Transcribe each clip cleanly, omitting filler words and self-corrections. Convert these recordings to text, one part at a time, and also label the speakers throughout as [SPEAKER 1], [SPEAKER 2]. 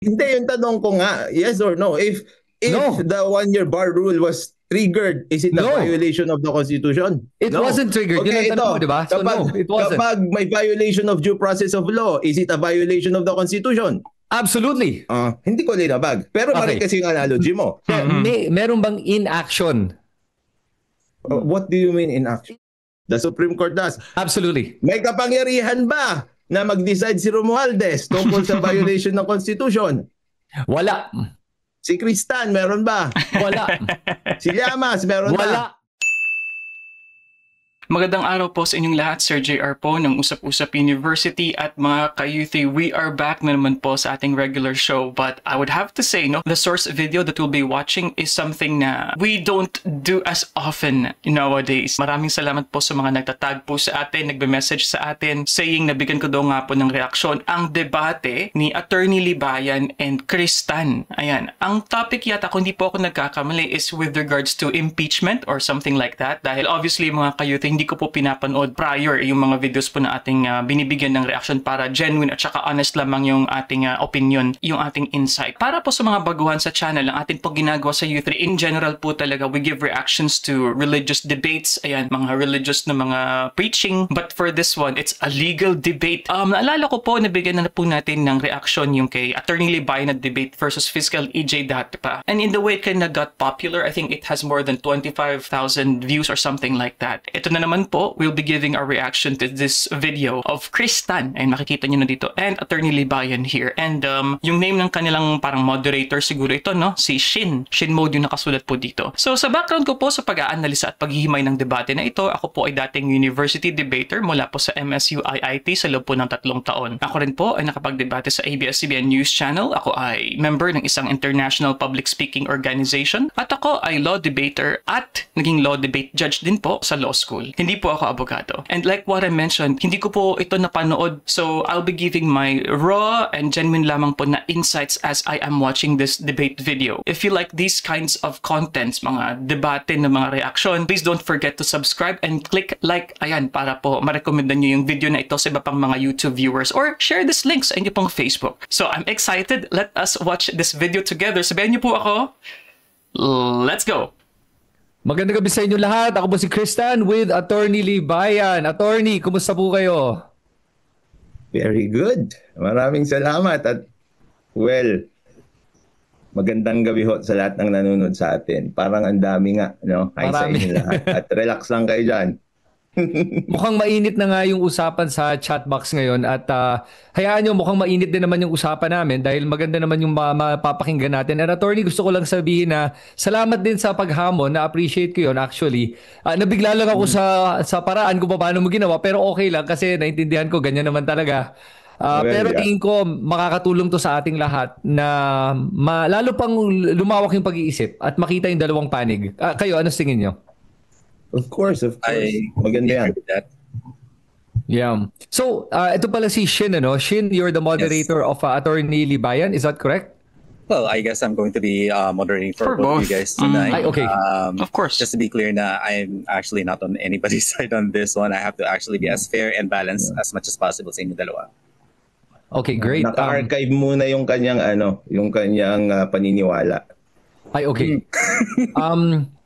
[SPEAKER 1] Hindi, yung tanong ko nga, yes or no? If
[SPEAKER 2] No.
[SPEAKER 1] the 1-year bar rule was triggered, is it a
[SPEAKER 2] No.
[SPEAKER 1] violation of the Constitution?
[SPEAKER 2] It wasn't triggered.
[SPEAKER 1] Okay,
[SPEAKER 2] Yun ang tanong mo, di ba? So no, it wasn't.
[SPEAKER 1] Kapag may violation of due process of law, is it a violation of the Constitution?
[SPEAKER 2] Absolutely.
[SPEAKER 1] Hindi ko linabag. Pero mali kasi yung analogy mo.
[SPEAKER 2] Meron bang inaction?
[SPEAKER 1] What do you mean inaction? The Supreme Court does.
[SPEAKER 2] Absolutely.
[SPEAKER 1] May kapangyarihan ba na mag-decide si Romualdez tungkol sa violation ng Constitution?
[SPEAKER 2] Wala.
[SPEAKER 1] Si Cristan, meron ba?
[SPEAKER 2] Wala.
[SPEAKER 1] Si Llamas, meron ba?
[SPEAKER 2] Wala.
[SPEAKER 3] Magandang araw po sa inyong lahat, Sir JR po ng Usap-Usap University at mga ka-Youthy. We are back na naman po sa ating regular show, but I would have to say, no, the source video that we'll be watching is something na we don't do as often nowadays. Maraming salamat po sa mga nagtatag po sa atin, nagbe-message sa atin, saying na bigyan ko daw nga po ng reaksyon ang debate ni Attorney Libayan and Cristan. Ayan, ang topic yata, kung hindi po ako nagkakamali, is with regards to impeachment or something like that. Dahil obviously mga ka-Youthy, hindi ko po pinapanood prior yung mga videos po na ating binibigyan ng reaction para genuine at saka honest lamang yung ating opinion, yung ating insight. Para po sa mga baguhan sa channel, ang ating po ginagawa sa U3, in general po talaga, we give reactions to religious debates, ayan, mga religious na mga preaching. But for this one, it's a legal debate. Naalala ko po, nabigyan na po natin ng reaction yung kay Attorney Libayan na debate versus Fiscal EJ dati pa. And in the way it kind of got popular, I think it has more than 25,000 views or something like that. Ito na naman po, we'll be giving our reaction to this video of Cristan, and makikita nyo na dito, and Attorney Libayan here. And yung name ng kanilang parang moderator siguro ito, no? Si Shin. Shin Mode yung nakasulat po dito. So sa background ko po sa pag-aanalisa at paghihimay ng debate na ito, ako po ay dating university debater mula po sa MSU IIT sa loob po ng 3 taon. Ako rin po ay nakapag-debate sa ABS-CBN News Channel. Ako ay member ng isang international public speaking organization. At ako ay law debater at naging law debate judge din po sa law school. Hindi po ako abogado. And like what I mentioned, hindi ko po ito napanood. So I'll be giving my raw and genuine lamang po na insights as I am watching this debate video. If you like these kinds of contents, mga debate na mga reaction, please don't forget to subscribe and click like, ayan, para po ma-recommendan nyo yung video na ito sa iba pang mga YouTube viewers, or share this link sa inyo pong Facebook. So I'm excited. Let us watch this video together. Sabihan niyo po ako. Let's go!
[SPEAKER 2] Magandang gabi sa inyo lahat. Ako po si Cristan with Attorney Libayan. Attorney, kumusta po kayo?
[SPEAKER 1] Very good. Maraming salamat at well, magandang gabi ho sa lahat ng nanonood sa atin. Parang ang dami nga, no? Hi sa inyo lahat. At relax lang kayo dyan.
[SPEAKER 2] Mukhang mainit na nga yung usapan sa chat box ngayon at hayaan nyo, mukhang mainit din naman yung usapan namin dahil maganda naman yung mapapakinggan natin. And Attorney, gusto ko lang sabihin na salamat din sa paghamon, na-appreciate ko yun actually. Nabigla lang ako sa paraan kung paano mo ginawa, pero okay lang kasi naintindihan ko, ganyan naman talaga. Pero tingin ko makakatulong to sa ating lahat na lalo pang lumawak yung pag-iisip at makita yung dalawang panig. Kayo, ano tingin nyo?
[SPEAKER 1] Of course. Maganda yan.
[SPEAKER 2] Yeah. So, ito pala si Shin, ano? Shin, you're the moderator of Attorney Libayan. Is that correct?
[SPEAKER 4] Well, I guess I'm going to be moderating for both of you guys tonight.
[SPEAKER 2] Okay.
[SPEAKER 3] Of course.
[SPEAKER 4] Just to be clear, I'm actually not on anybody's side on this one. I have to actually be as fair and balanced as much as possible sa inyo dalawa.
[SPEAKER 2] Okay, great.
[SPEAKER 1] Naka-archive muna yung kanyang paniniwala.
[SPEAKER 2] Ay, okay.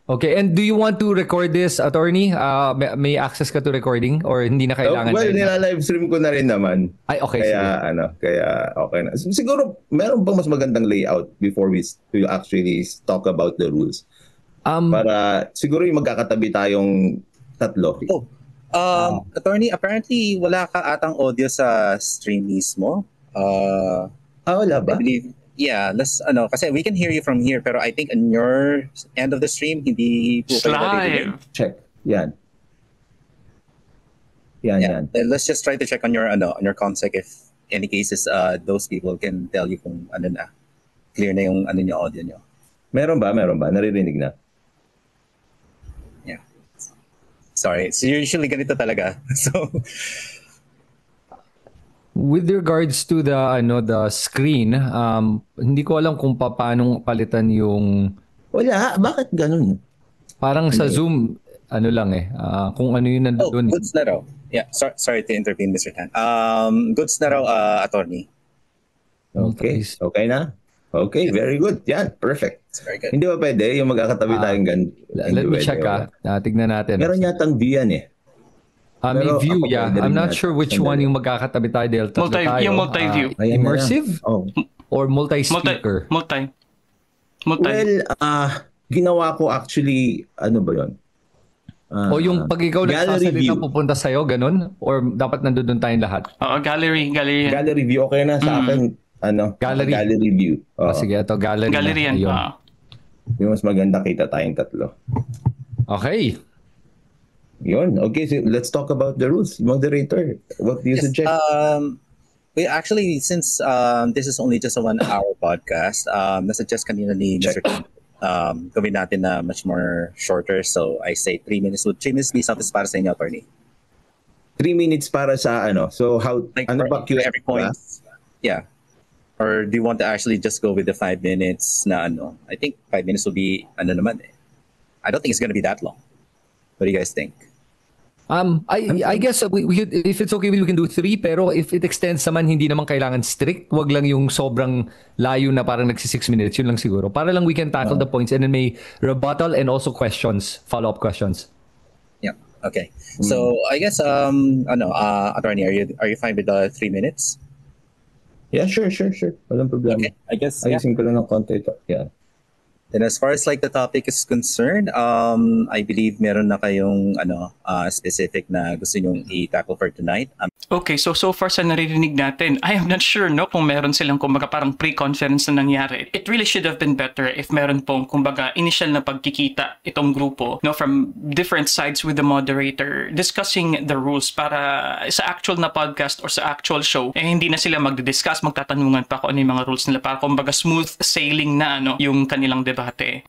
[SPEAKER 2] Okay, and do you want to record this, Attorney? May access ka to recording or hindi na kailangan?
[SPEAKER 1] Well, nila-live stream ko na rin naman.
[SPEAKER 2] Ay, okay.
[SPEAKER 1] Kaya, kaya okay na. Siguro, meron bang mas magandang layout before we actually talk about the rules? Para siguro yung magkakatabi tayong tatlo.
[SPEAKER 4] Attorney, apparently wala ka atang audio sa stream mismo.
[SPEAKER 1] Wala ba?
[SPEAKER 4] I believe, yeah, kasi we can hear you from here, pero I think on your end of the stream, hindi po kayo
[SPEAKER 3] live.
[SPEAKER 1] Check. Yan.
[SPEAKER 4] Let's just try to check on your consec if any cases those people can tell you kung clear na yung audio nyo.
[SPEAKER 1] Meron ba? Naririnig na?
[SPEAKER 4] Yeah. Sorry, it's usually ganito talaga. So
[SPEAKER 2] with regards to the screen, hindi ko alam kung paano palitan yung...
[SPEAKER 1] Wala, bakit ganun?
[SPEAKER 2] Parang sa Zoom, lang kung ano yun nandun.
[SPEAKER 4] Goods na raw. Yeah, sorry to intervene, Mr. Tan. Goods na raw, Attorney.
[SPEAKER 1] Okay. Okay na? Okay, very good. Yan, perfect.
[SPEAKER 4] It's very good.
[SPEAKER 1] Hindi ba pwede yung magkakatabi tayong
[SPEAKER 2] Let me check tignan natin.
[SPEAKER 1] Meron yatang view yan eh.
[SPEAKER 2] May
[SPEAKER 1] Pero
[SPEAKER 2] view,
[SPEAKER 1] ako
[SPEAKER 2] yeah.
[SPEAKER 1] pwede rin
[SPEAKER 2] I'm not
[SPEAKER 1] yata.
[SPEAKER 2] sure which one yung magkakatabi tayo dahil tatlo tayo.
[SPEAKER 3] Yung multi-view.
[SPEAKER 1] Ayan na
[SPEAKER 2] Immersive?
[SPEAKER 1] lang. Oh.
[SPEAKER 2] Or multi-speaker?
[SPEAKER 3] Multi.
[SPEAKER 1] Well, ginawa ko actually, ano ba yun?
[SPEAKER 2] O yung pag ikaw
[SPEAKER 1] gallery
[SPEAKER 2] nagsasalita
[SPEAKER 1] view.
[SPEAKER 2] pupunta sa'yo, ganun? Or dapat nandun tayong lahat?
[SPEAKER 3] Gallery.
[SPEAKER 1] Gallery view, okay na sa akin. Gallery view.
[SPEAKER 2] Sige, ito, gallery.
[SPEAKER 3] Gallery yan.
[SPEAKER 2] Ayun.
[SPEAKER 1] Yung mas maganda kita tayong tatlo.
[SPEAKER 2] Okay.
[SPEAKER 1] Yun. Okay, so let's talk about the rules. Moderator, what do you suggest?
[SPEAKER 4] We actually, since this is only just a 1-hour podcast, nasuggest kanina ni Mr. Gawin natin na much more shorter. So I say 3 minutes. Would 3 minutes be something para sa inyo, attorney?
[SPEAKER 1] 3 minutes para sa ano? So how,
[SPEAKER 4] Like
[SPEAKER 1] ano ba Q&A?
[SPEAKER 4] every point? Yeah. Or do you want to actually just go with the 5 minutes na ano? I think 5 minutes will be ano naman eh. I don't think it's gonna be that long. What do you guys think?
[SPEAKER 2] I guess we could, if it's okay, we can do 3, pero if it extends naman, hindi naman kailangan strict. Wag lang yung sobrang layo na parang nagsi 6 minutes. Yun lang siguro. Para lang we can tackle the points and then may rebuttal and also questions, follow-up questions.
[SPEAKER 4] Yeah. Okay. So I guess attorney, are you fine with the 3 minutes?
[SPEAKER 1] Yeah, sure. Walang problema.
[SPEAKER 4] Okay. I guess
[SPEAKER 1] Ayusin ko lang ng konti ito. Yeah.
[SPEAKER 4] Then as far as like the topic is concerned, I believe meron na kayong specific na gusto nyong i-tackle for tonight.
[SPEAKER 3] Okay, so far sa naririnig natin, I am not sure kung meron silang kumbaga parang pre-conference na nangyari. It really should have been better if meron pong kumbaga initial na pagkikita itong grupo from different sides with the moderator discussing the rules para sa actual na podcast or sa actual show hindi na sila magdi-discuss, magtatanungan pa kung ano yung mga rules nila para kumbaga smooth sailing na yung kanilang debate.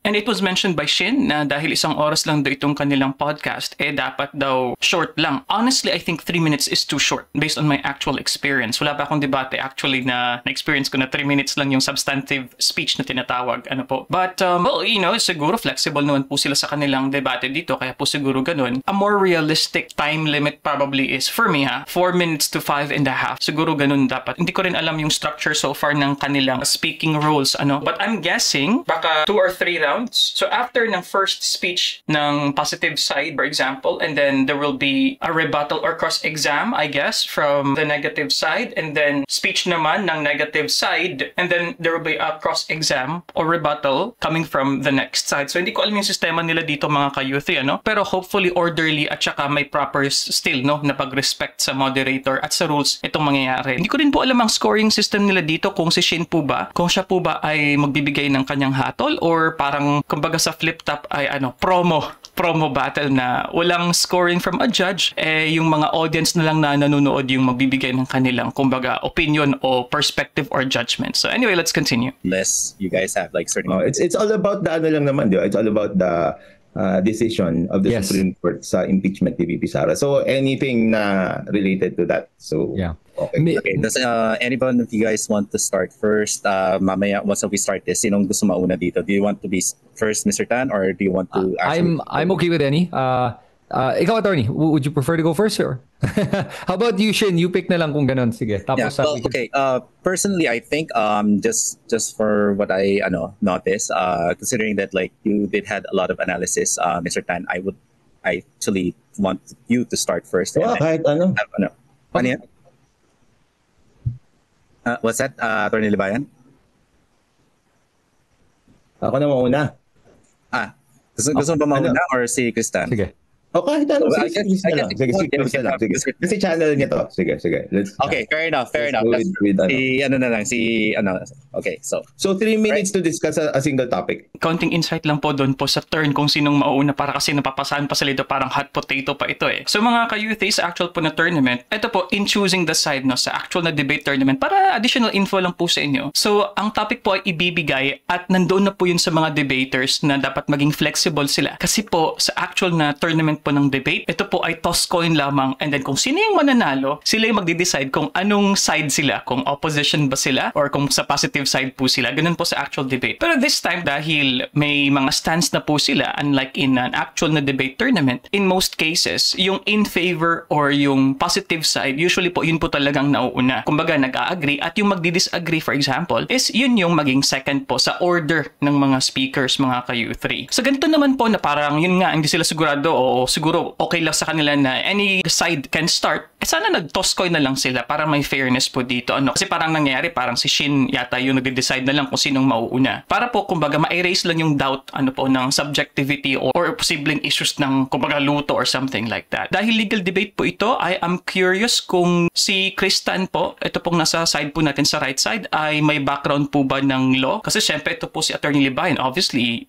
[SPEAKER 3] And it was mentioned by Shin na dahil 1 oras lang daw itong kanilang podcast dapat daw short lang. Honestly, I think 3 minutes is too short based on my actual experience. Wala pa akong debate actually na experience ko na 3 minutes lang yung substantive speech na tinatawag. But, siguro flexible naman po sila sa kanilang debate dito, kaya po siguro ganun. A more realistic time limit probably is, for me 4 minutes to 5.5. Siguro ganun dapat. Hindi ko rin alam yung structure so far ng kanilang speaking rules. But I'm guessing, baka 2 or 3 rounds. So after ng first speech ng positive side, for example, and then there will be a rebuttal or cross-exam, I guess, from the negative side, and then speech naman ng negative side, and then there will be a cross-exam or rebuttal coming from the next side. So hindi ko alam yung sistema nila dito mga ka-youth, pero hopefully orderly at saka may proper still na pag-respect sa moderator at sa rules itong mangyayari. Hindi ko rin po alam ang scoring system nila dito kung si Shin po ba, kung siya po ba ay magbibigay ng kanyang hatol or parang kumbaga sa flip top ay promo battle na walang scoring from a judge, yung mga audience na lang na nanonood yung magbibigay ng kanilang kumbaga opinion o perspective or judgment. So anyway, let's continue.
[SPEAKER 4] Unless you guys have like certain...
[SPEAKER 1] It's all about the lang naman, di ba? It's all about the decision of the Supreme Court sa impeachment ni VP Sara. So anything na related to that. So
[SPEAKER 2] yeah.
[SPEAKER 4] Okay. Does anyone of you guys want to start first? Mamaya, once we start this, sinong gusto mauna dito? Do you want to be first, Mr. Tan, or do you want to?
[SPEAKER 2] I'm okay with any. Ikaw, attorney, would you prefer to go first, or how about you, Shin? You pick na lang kung ganon. Sige. Tapos,
[SPEAKER 4] okay. Personally, I think just for what I noticed, considering that like you did had a lot of analysis, Mr. Tan, I actually want you to start first.
[SPEAKER 1] Kahit ano.
[SPEAKER 4] Ano yan? What's that, Attorney Libayan?
[SPEAKER 1] Ako na mauna.
[SPEAKER 4] Gusto mo ba mauna or si Kristan?
[SPEAKER 2] Sige.
[SPEAKER 1] O kahit ano, sige lang. Kasi channel niya to. Sige.
[SPEAKER 4] Okay, fair enough. Okay, so 3 minutes to discuss a single topic.
[SPEAKER 3] Counting insight lang po doon po sa turn kung sinong mauna para kasi napapasahan pa sila ito, parang hot potato pa ito eh. So mga ka-youth sa actual po na tournament, ito po in choosing the side sa actual na debate tournament para additional info lang po sa inyo. So ang topic po ay ibibigay at nandoon na po yun sa mga debaters na dapat maging flexible sila. Kasi po sa actual na tournament segment po ng debate. Ito po ay toss coin lamang, and then kung sino yung mananalo, sila yung magde-decide kung anong side sila, kung opposition ba sila or kung sa positive side po sila. Ganun po sa actual debate. Pero this time, dahil may mga stance na po sila, unlike in an actual na debate tournament, in most cases, yung in favor or yung positive side, usually po yun po talagang nauuna. Kumbaga nag-a-agree, at yung magdi-disagree, for example, is yun yung maging second po sa order ng mga speakers, mga ka-U3. So ganito naman po na parang yun nga, hindi sila sigurado o siguro okay lang sa kanila na any side can start. Sana nag-toss coin na lang sila para may fairness po dito. Kasi parang nangyayari, parang si Shin yata yung nag-decide na lang kung sinong mauuna. Para po, kumbaga, ma-erase lang yung doubt ng subjectivity or posibleng issues ng, kumbaga, luto or something like that. Dahil legal debate po ito, I am curious kung si Kristan po, ito pong nasa side po natin sa right side, ay may background po ba ng law? Kasi syempre ito po si Attorney Libayan, obviously,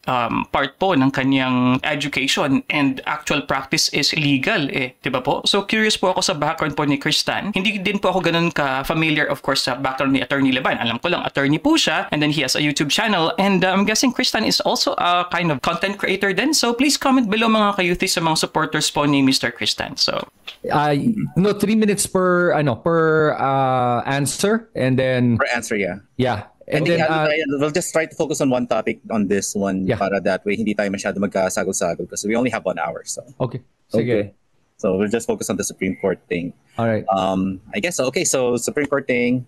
[SPEAKER 3] part po ng kanyang education and actual practice is legal diba po? So curious po ako sa background po ni Kristan. Hindi din po ako ganun ka-familiar, of course, sa background ni Attorney Libayan. Alam ko lang, attorney po siya, and then he has a YouTube channel, and I'm guessing Kristan is also a kind of content creator din. So please comment below mga ka-youthi sa mga supporters po ni Mr. Kristan. So
[SPEAKER 2] 3 minutes per answer, and then
[SPEAKER 4] For answer, yeah.
[SPEAKER 2] yeah.
[SPEAKER 4] And
[SPEAKER 2] And then
[SPEAKER 4] we'll just try to focus on one topic on this one,
[SPEAKER 2] Yeah.
[SPEAKER 4] para that way hindi tayo masyado magkasagol-sagol because we only have 1 hour. So
[SPEAKER 2] okay. Sige.
[SPEAKER 4] so we'll just focus on the Supreme Court thing.
[SPEAKER 2] All right.
[SPEAKER 4] I guess so. Okay, so Supreme Court thing,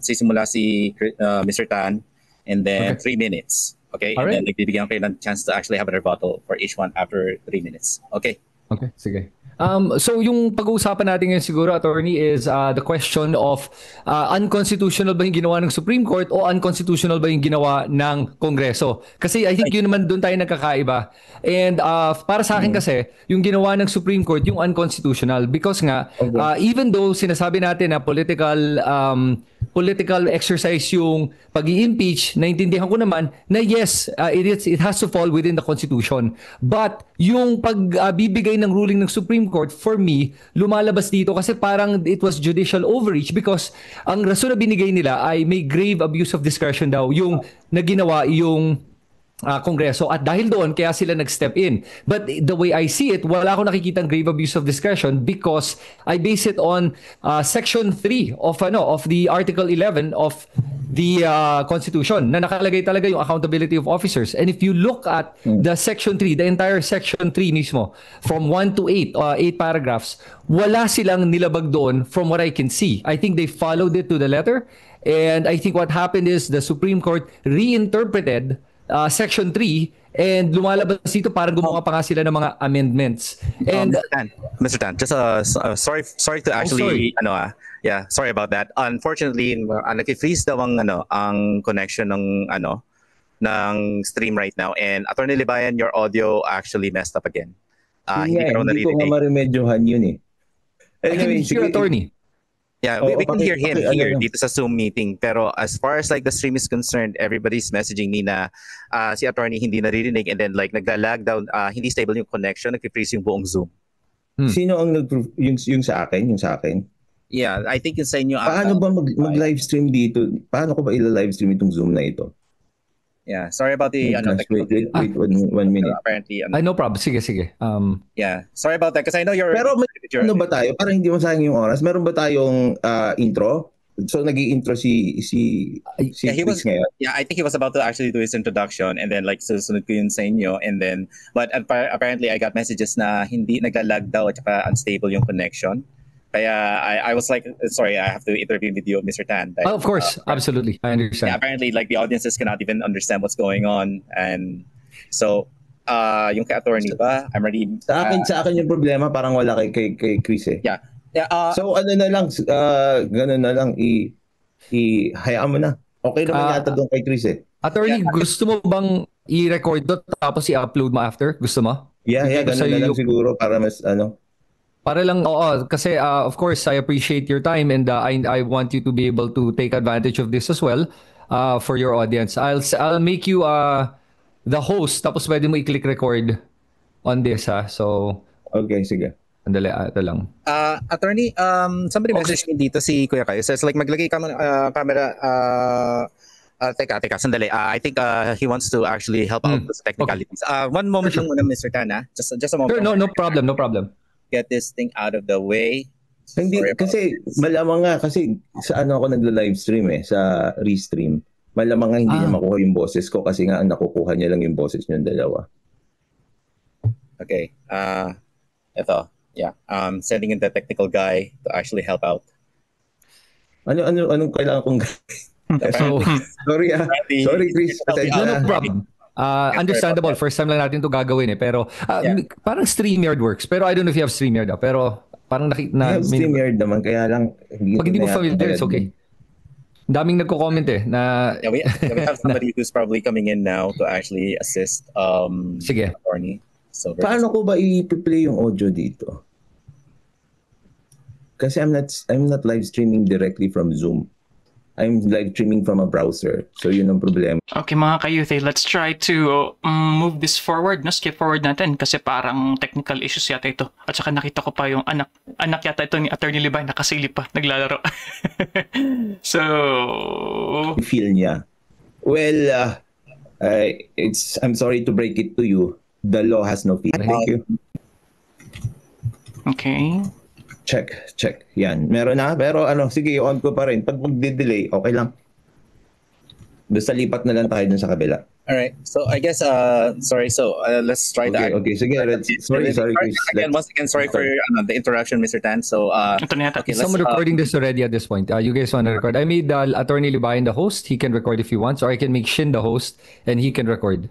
[SPEAKER 4] sisimula si Mr. Tan, and then 3 minutes. Okay,
[SPEAKER 2] All
[SPEAKER 4] and
[SPEAKER 2] right.
[SPEAKER 4] then nagbibigyan kayo ng chance to actually have a rebuttal for each one after 3 minutes. Okay.
[SPEAKER 2] Okay, sige. So yung pag-uusapan natin ngayon siguro, attorney, is the question of unconstitutional ba yung ginawa ng Supreme Court o unconstitutional ba yung ginawa ng Kongreso? Kasi I think yun naman doon tayo nagkakaiba. And para sa akin kasi, yung ginawa ng Supreme Court yung unconstitutional because nga, even though sinasabi natin na political exercise yung pag-i-impeach, naintindihan ko naman na yes, it has to fall within the Constitution. But yung pagbibigay ng ruling ng Supreme Court, for me, lumalabas dito kasi parang it was judicial overreach because ang rason na binigay nila ay may grave abuse of discretion daw yung naginawa yung Kongreso, at dahil doon kaya sila nag-step in. But the way I see it, wala akong nakikitang grave abuse of discretion because I base it on section 3 of the article 11 of the Constitution na nakalagay talaga yung accountability of officers. And if you look at the section 3, the entire section 3 mismo, from 1 to 8, 8 paragraphs, wala silang nilabag doon from what I can see. I think they followed it to the letter, and I think what happened is the Supreme Court reinterpreted Section 3, and lumalabas dito parang gumawa pa nga sila ng mga amendments. And
[SPEAKER 4] Mr. Tan, just sorry to actually sorry about that. Unfortunately, nag-freeze daw ang connection ng stream right now, and Attorney Libayan, your audio actually messed up again.
[SPEAKER 1] Hindi ko nga maremedyohan yun
[SPEAKER 2] Anyway, sige, attorney.
[SPEAKER 4] Yeah, we can hear him here dito sa Zoom meeting. Pero as far as like the stream is concerned, everybody's messaging me na si attorney hindi naririnig, and then like naglalag down, hindi stable yung connection, nag-freeze yung buong Zoom.
[SPEAKER 1] Sino ang yung sa akin? Yung sa akin?
[SPEAKER 4] Yeah, I think yung sa inyo.
[SPEAKER 1] Paano ba mag-live stream dito? Paano ko ba ila-live stream itong Zoom na ito?
[SPEAKER 4] Yeah, sorry about the
[SPEAKER 1] wait 1 minute.
[SPEAKER 4] Apparently
[SPEAKER 2] no problem. Sige.
[SPEAKER 4] Yeah, sorry about that because I know you're.
[SPEAKER 1] Pero ano ba tayo? Parang hindi mo sayang yung oras. Meron ba tayong intro? So nag-i-intro si
[SPEAKER 4] he was ngayon. Yeah, I think he was about to actually do his introduction, and then like susunod ko yun sa inyo, and then but apparently I got messages na hindi naglalag daw at saka unstable yung connection. Kaya I was like, sorry, I have to interview with you, Mr. Tan.
[SPEAKER 2] Of course, absolutely. I understand.
[SPEAKER 4] Yeah, apparently, like the audiences cannot even understand what's going on, and so yung kay attorney ba, I'm ready.
[SPEAKER 1] Sa akin yung problema parang wala kay Chris
[SPEAKER 4] Yeah.
[SPEAKER 1] So ano na lang, ganun na lang hayaan mo na. Okay naman yata doon kay Chris
[SPEAKER 2] Attorney, gusto mo bang i-record to tapos i-upload mo after? Gusto mo?
[SPEAKER 1] Yeah, ganun na lang siguro para mas
[SPEAKER 2] Para lang, kasi of course, I appreciate your time, and I want you to be able to take advantage of this as well for your audience. I'll make you the host, tapos pwede mo i-click record on this, So,
[SPEAKER 1] okay, sige.
[SPEAKER 2] Andali, ito lang.
[SPEAKER 4] Attorney, somebody messaged me dito si Kuya Kayo. So it's like maglagay ka camera Teka, sandali. I think he wants to actually help out with the technicalities. One moment lang muna, Mr. Tana. Just a moment.
[SPEAKER 2] Sure, no problem.
[SPEAKER 4] Get this thing out of the way.
[SPEAKER 1] Hindi, kasi malamang nga, kasi sa ano ako nagla-live stream sa restream. Malamang nga hindi niya makuha yung boses ko kasi nga nakukuha niya lang yung boses niyong dalawa.
[SPEAKER 4] Okay. Ito. Yeah. Sending in the technical guy to actually help out.
[SPEAKER 1] Anong kailangan kong sorry Chris.
[SPEAKER 2] No problem. Understandable. First time lang natin to gagawin pero parang StreamYard works. Pero I don't know if you have StreamYard pero parang
[SPEAKER 1] I have StreamYard naman kaya lang
[SPEAKER 2] pag hindi mo familiar, it's okay. Daming nagko-comment na
[SPEAKER 4] we have somebody who's probably coming in now to actually assist
[SPEAKER 2] Sige.
[SPEAKER 4] Attorney. So
[SPEAKER 1] paano ko ba i-play yung audio dito? Kasi I'm not live streaming directly from Zoom. I'm live streaming from a browser. So yun ang problema.
[SPEAKER 3] Okay mga ka-youth, let's try to move this forward. No? Skip forward natin kasi parang technical issues yata ito. At saka nakita ko pa yung anak yata ito ni Attorney Libay nakasilip pa, naglalaro. So
[SPEAKER 1] feel niya. Well, I'm sorry to break it to you. The law has no feeling. Thank you.
[SPEAKER 3] Okay.
[SPEAKER 1] Check. Yan. Meron na. Pero sige, on ko pa rin. Pag mag-delay, okay lang. Basta lipat na lang tayo dun sa kabila.
[SPEAKER 4] Alright. So I guess, sorry. So let's try that.
[SPEAKER 1] Okay. Sige. Sorry, Chris.
[SPEAKER 4] Once again, sorry for the interruption, Mr. Tan. So,
[SPEAKER 3] okay,
[SPEAKER 2] someone recording this already at this point. You guys want to record? I made Attorney Libayan the host. He can record if he wants. Or I can make Shin the host and he can record.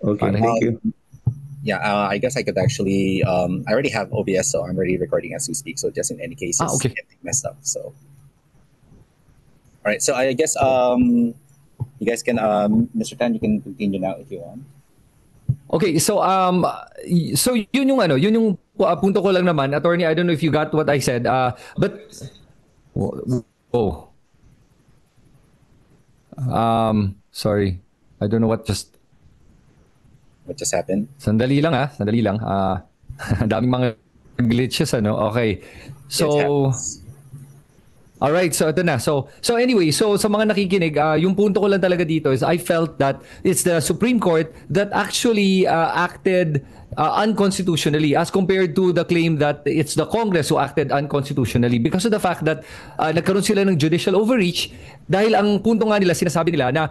[SPEAKER 1] Okay. Thank you.
[SPEAKER 4] Yeah, I guess I could actually. I already have OBS, so I'm already recording as we speak. So just in any case,
[SPEAKER 2] okay.
[SPEAKER 4] Getting messed up. So, all right. So I guess you guys can, Mr. Tan, you can continue now if you want.
[SPEAKER 2] Okay, so yun yung punto ko lang naman, Attorney. I don't know if you got what I said, but sorry, I don't know what just
[SPEAKER 4] happened?
[SPEAKER 2] Sandali lang. Daming mga glitches Okay. So all right, so ito na. So anyway, so sa mga nakikinig, yung punto ko lang talaga dito is I felt that it's the Supreme Court that actually acted unconstitutionally as compared to the claim that it's the Congress who acted unconstitutionally because of the fact that nagkaroon sila ng judicial overreach dahil ang punto nga nila, sinasabi nila na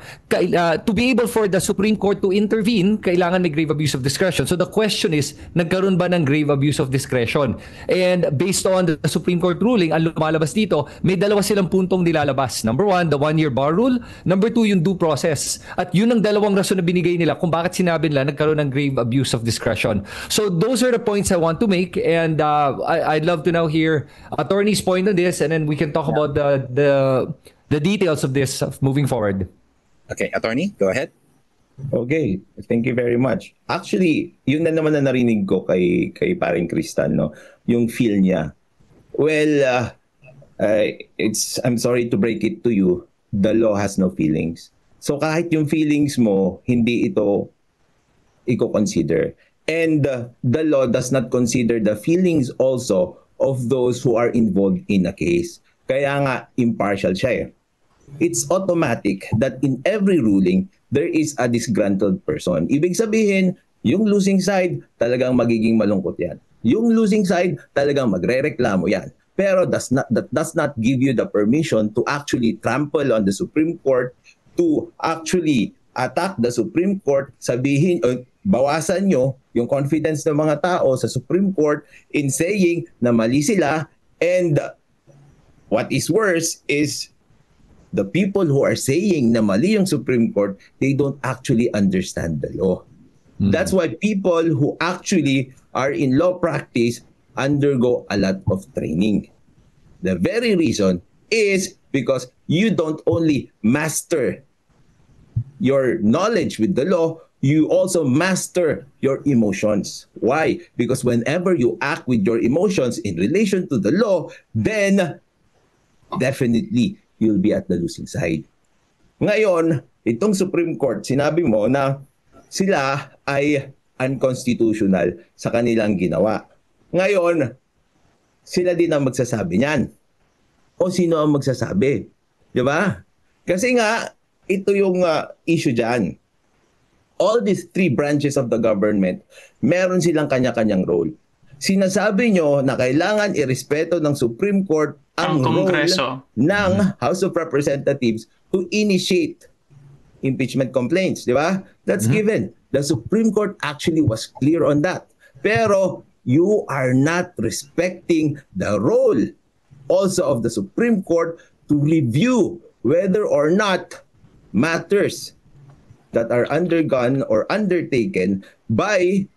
[SPEAKER 2] to be able for the Supreme Court to intervene, kailangan may grave abuse of discretion. So the question is, nagkaroon ba ng grave abuse of discretion? And based on the Supreme Court ruling, ang lumalabas dito, may dalawa silang puntong nilalabas. Number 1, the 1-year bar rule. Number 2, yung due process. At yun ang dalawang rason na binigay nila kung bakit sinabi nila nagkaroon ng grave abuse of discretion. So those are the points I want to make, and I'd love to now hear Attorney's point on this, and then we can talk about the details of this moving forward.
[SPEAKER 4] Okay, Attorney, go ahead.
[SPEAKER 1] Okay, thank you very much. Actually, yun na naman na narinig ko kay paring Kristan, no? Yung feel niya. Well, I'm sorry to break it to you, the law has no feelings. So kahit yung feelings mo, hindi ito i-consider. And the law does not consider the feelings also of those who are involved in a case. Kaya nga, impartial siya. It's automatic that in every ruling, there is a disgruntled person. Ibig sabihin, yung losing side, talagang magiging malungkot yan. Yung losing side, talagang magrereklamo yan. Pero that does not give you the permission to actually trample on the Supreme Court, to actually attack the Supreme Court, sabihin, bawasan nyo yung confidence ng mga tao sa Supreme Court in saying na mali sila, and what is worse is the people who are saying na mali yung Supreme Court, they don't actually understand the law. Mm-hmm. That's why people who actually are in law practice undergo a lot of training. The very reason is because you don't only master your knowledge with the law, you also master your emotions. Why? Because whenever you act with your emotions in relation to the law, then definitely you'll be at the losing side. Ngayon, itong Supreme Court, sinabi mo na sila ay unconstitutional sa kanilang ginawa. Ngayon, sila din ang magsasabi niyan. O sino ang magsasabi? Di ba? Kasi nga, ito yung issue dyan. All these three branches of the government, meron silang kanya-kanyang role. Sinasabi nyo na kailangan irespeto ng Supreme Court ang role ng House of Representatives to initiate impeachment complaints, di ba? That's given. The Supreme Court actually was clear on that. Pero you are not respecting the role also of the Supreme Court to review whether or not matters that are undergone or undertaken by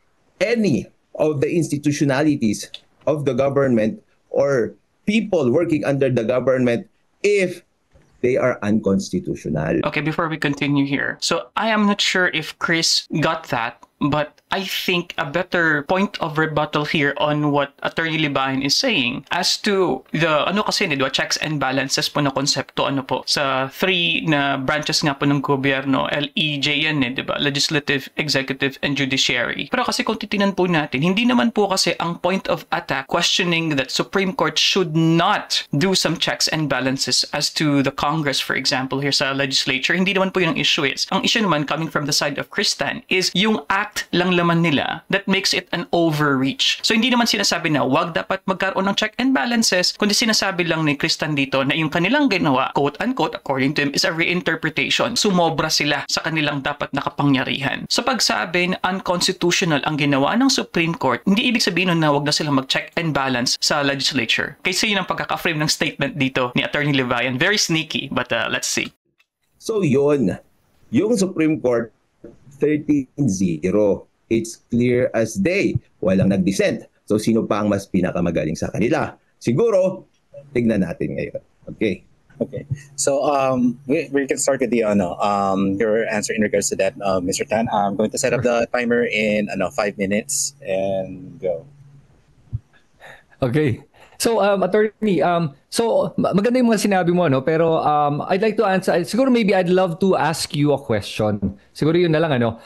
[SPEAKER 1] any of the institutionalities of the government or people working under the government if they are unconstitutional.
[SPEAKER 3] Okay, before we continue here. So I am not sure if Chris got that, but I think a better point of rebuttal here on what Attorney Libayan is saying as to the kasi diba, checks and balances po na konsepto po sa three na branches nga po ng gobyerno, LEJ yan diba? Legislative, Executive, and Judiciary. Pero kasi kung titinan po natin, hindi naman po kasi ang point of attack questioning that Supreme Court should not do some checks and balances as to the Congress, for example, here sa legislature. Hindi naman po yun ang issue is. Ang issue naman coming from the side of Kristan is yung act lang laman nila that makes it an overreach. So hindi naman sinasabi na wag dapat magkaroon ng check and balances, kundi sinasabi lang ni Kristan dito na yung kanilang ginawa, quote-unquote, according to him, is a reinterpretation. Sumobra sila sa kanilang dapat nakapangyarihan. Sa pagsabi na unconstitutional ang ginawa ng Supreme Court, hindi ibig sabihin na wag na sila mag-check and balance sa legislature. Kaysa yun ang pagkaka-frame ng statement dito ni Attorney Libayan. Very sneaky, but let's see.
[SPEAKER 1] So yun, yung Supreme Court 13-0. It's clear as day. Walang nag-dissent. So, sino pa ang mas pinakamagaling sa kanila? Siguro, tignan natin ngayon. Okay.
[SPEAKER 4] Okay. So, we can start with the your answer in regards to that, Mr. Tan. I'm going to set up the timer in 5 minutes and go.
[SPEAKER 2] Okay. So, attorney, so maganda yung mga sinabi mo, no? Pero I'd like to answer, siguro maybe I'd love to ask you a question. Siguro yun na lang, ano?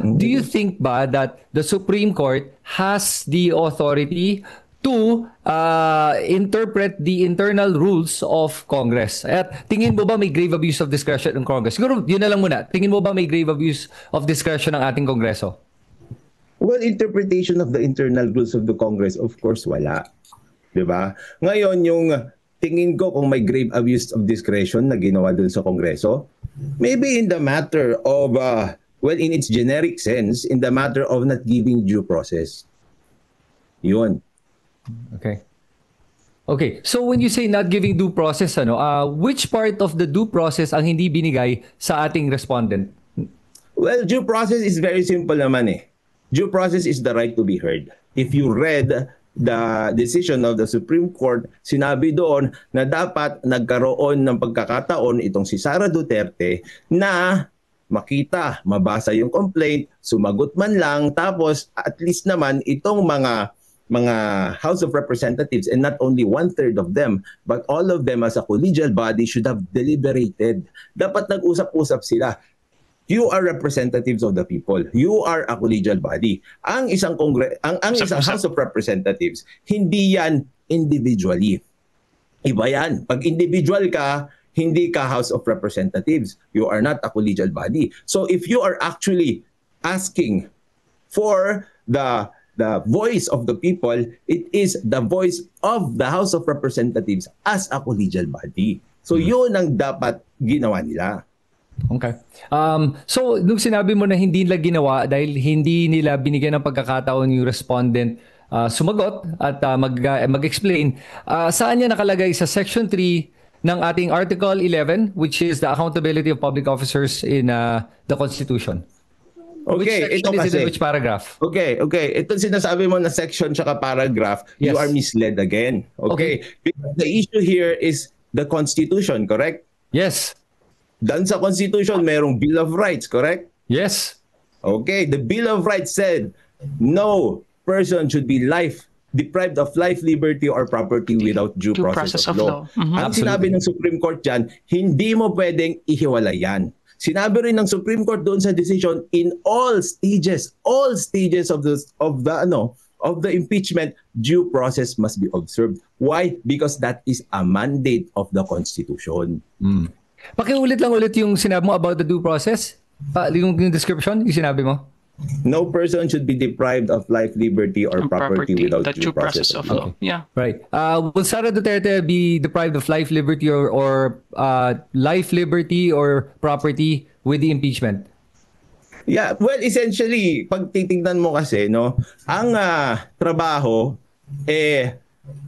[SPEAKER 2] Do you think ba that the Supreme Court has the authority to interpret the internal rules of Congress? At tingin mo ba may grave abuse of discretion ng Congress? Siguro yun na lang muna. Tingin mo ba may grave abuse of discretion ng ating Kongreso?
[SPEAKER 1] Well, interpretation of the internal rules of the Congress, of course, wala. Diba? Ngayon, yung tingin ko kung may grave abuse of discretion na ginawa dun sa Kongreso, maybe in the matter of, well, in its generic sense, in the matter of not giving due process. Yun.
[SPEAKER 2] Okay. Okay. So when you say not giving due process, which part of the due process ang hindi binigay sa ating respondent?
[SPEAKER 1] Well, due process is very simple naman eh. Due process is the right to be heard. If you read the decision of the Supreme Court, sinabi doon na dapat nagkaroon ng pagkakataon itong si Sara Duterte na makita, mabasa yung complaint, sumagot man lang, tapos at least naman itong mga House of Representatives, and not only 1/3 of them, but all of them as a collegial body should have deliberated. Dapat nag-usap-usap sila. You are representatives of the people. You are a collegial body. Ang isang isang House of Representatives, hindi yan individually. Iba yan. Pag individual ka, hindi ka House of Representatives. You are not a collegial body. So if you are actually asking for the voice of the people, it is the voice of the House of Representatives as a collegial body. So yun ang dapat ginawa nila.
[SPEAKER 2] Okay. So, nung sinabi mo na hindi nila ginawa dahil hindi nila binigyan ng pagkakataon yung respondent sumagot at mag-explain, saan niya nakalagay sa Section 3 ng ating Article 11, which is the accountability of public officers in the Constitution?
[SPEAKER 1] Okay, ito kasi.
[SPEAKER 2] Which paragraph?
[SPEAKER 1] Okay. Ito sinasabi mo na section tsaka paragraph, yes. You are misled again. Okay. Because the issue here is the Constitution, correct?
[SPEAKER 2] Yes.
[SPEAKER 1] Dan sa Constitution, merong Bill of Rights, correct?
[SPEAKER 2] Yes.
[SPEAKER 1] Okay, the Bill of Rights said no person should be deprived of life, liberty, or property without due process of law. Ang sinabi ng Supreme Court dyan, hindi mo pwedeng ihiwalay yan. Sinabi rin ng Supreme Court doon sa decision, in all stages of the impeachment, due process must be observed. Why? Because that is a mandate of the Constitution.
[SPEAKER 2] Pakiulit lang ulit yung sinabi mo about the due process. Yung description, yung sinabi mo.
[SPEAKER 1] No person should be deprived of life, liberty, or property without
[SPEAKER 3] the
[SPEAKER 1] due process of law.
[SPEAKER 3] Yeah.
[SPEAKER 2] Right. Will Sara Duterte be deprived of life, liberty, or life, liberty, or property with the impeachment?
[SPEAKER 1] Yeah, well, essentially, pag titignan mo kasi, no, ang trabaho,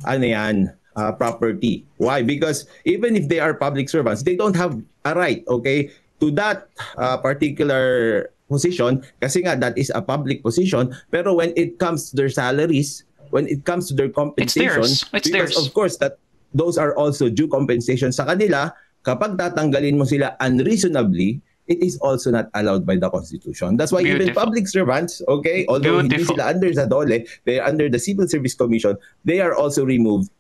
[SPEAKER 1] ano yan, property. Why? Because even if they are public servants, they don't have a right, okay, to that particular position, kasi nga that is a public position, pero when it comes to their salaries, when it comes to their compensation,
[SPEAKER 3] it's
[SPEAKER 1] because
[SPEAKER 3] theirs.
[SPEAKER 1] of course that those are also due compensation sa kanila, kapag tatanggalin mo sila unreasonably, it is also not allowed by the Constitution. That's why even public servants, okay, although hindi sila under sa DOLE, they are under the Civil Service Commission, they are also removed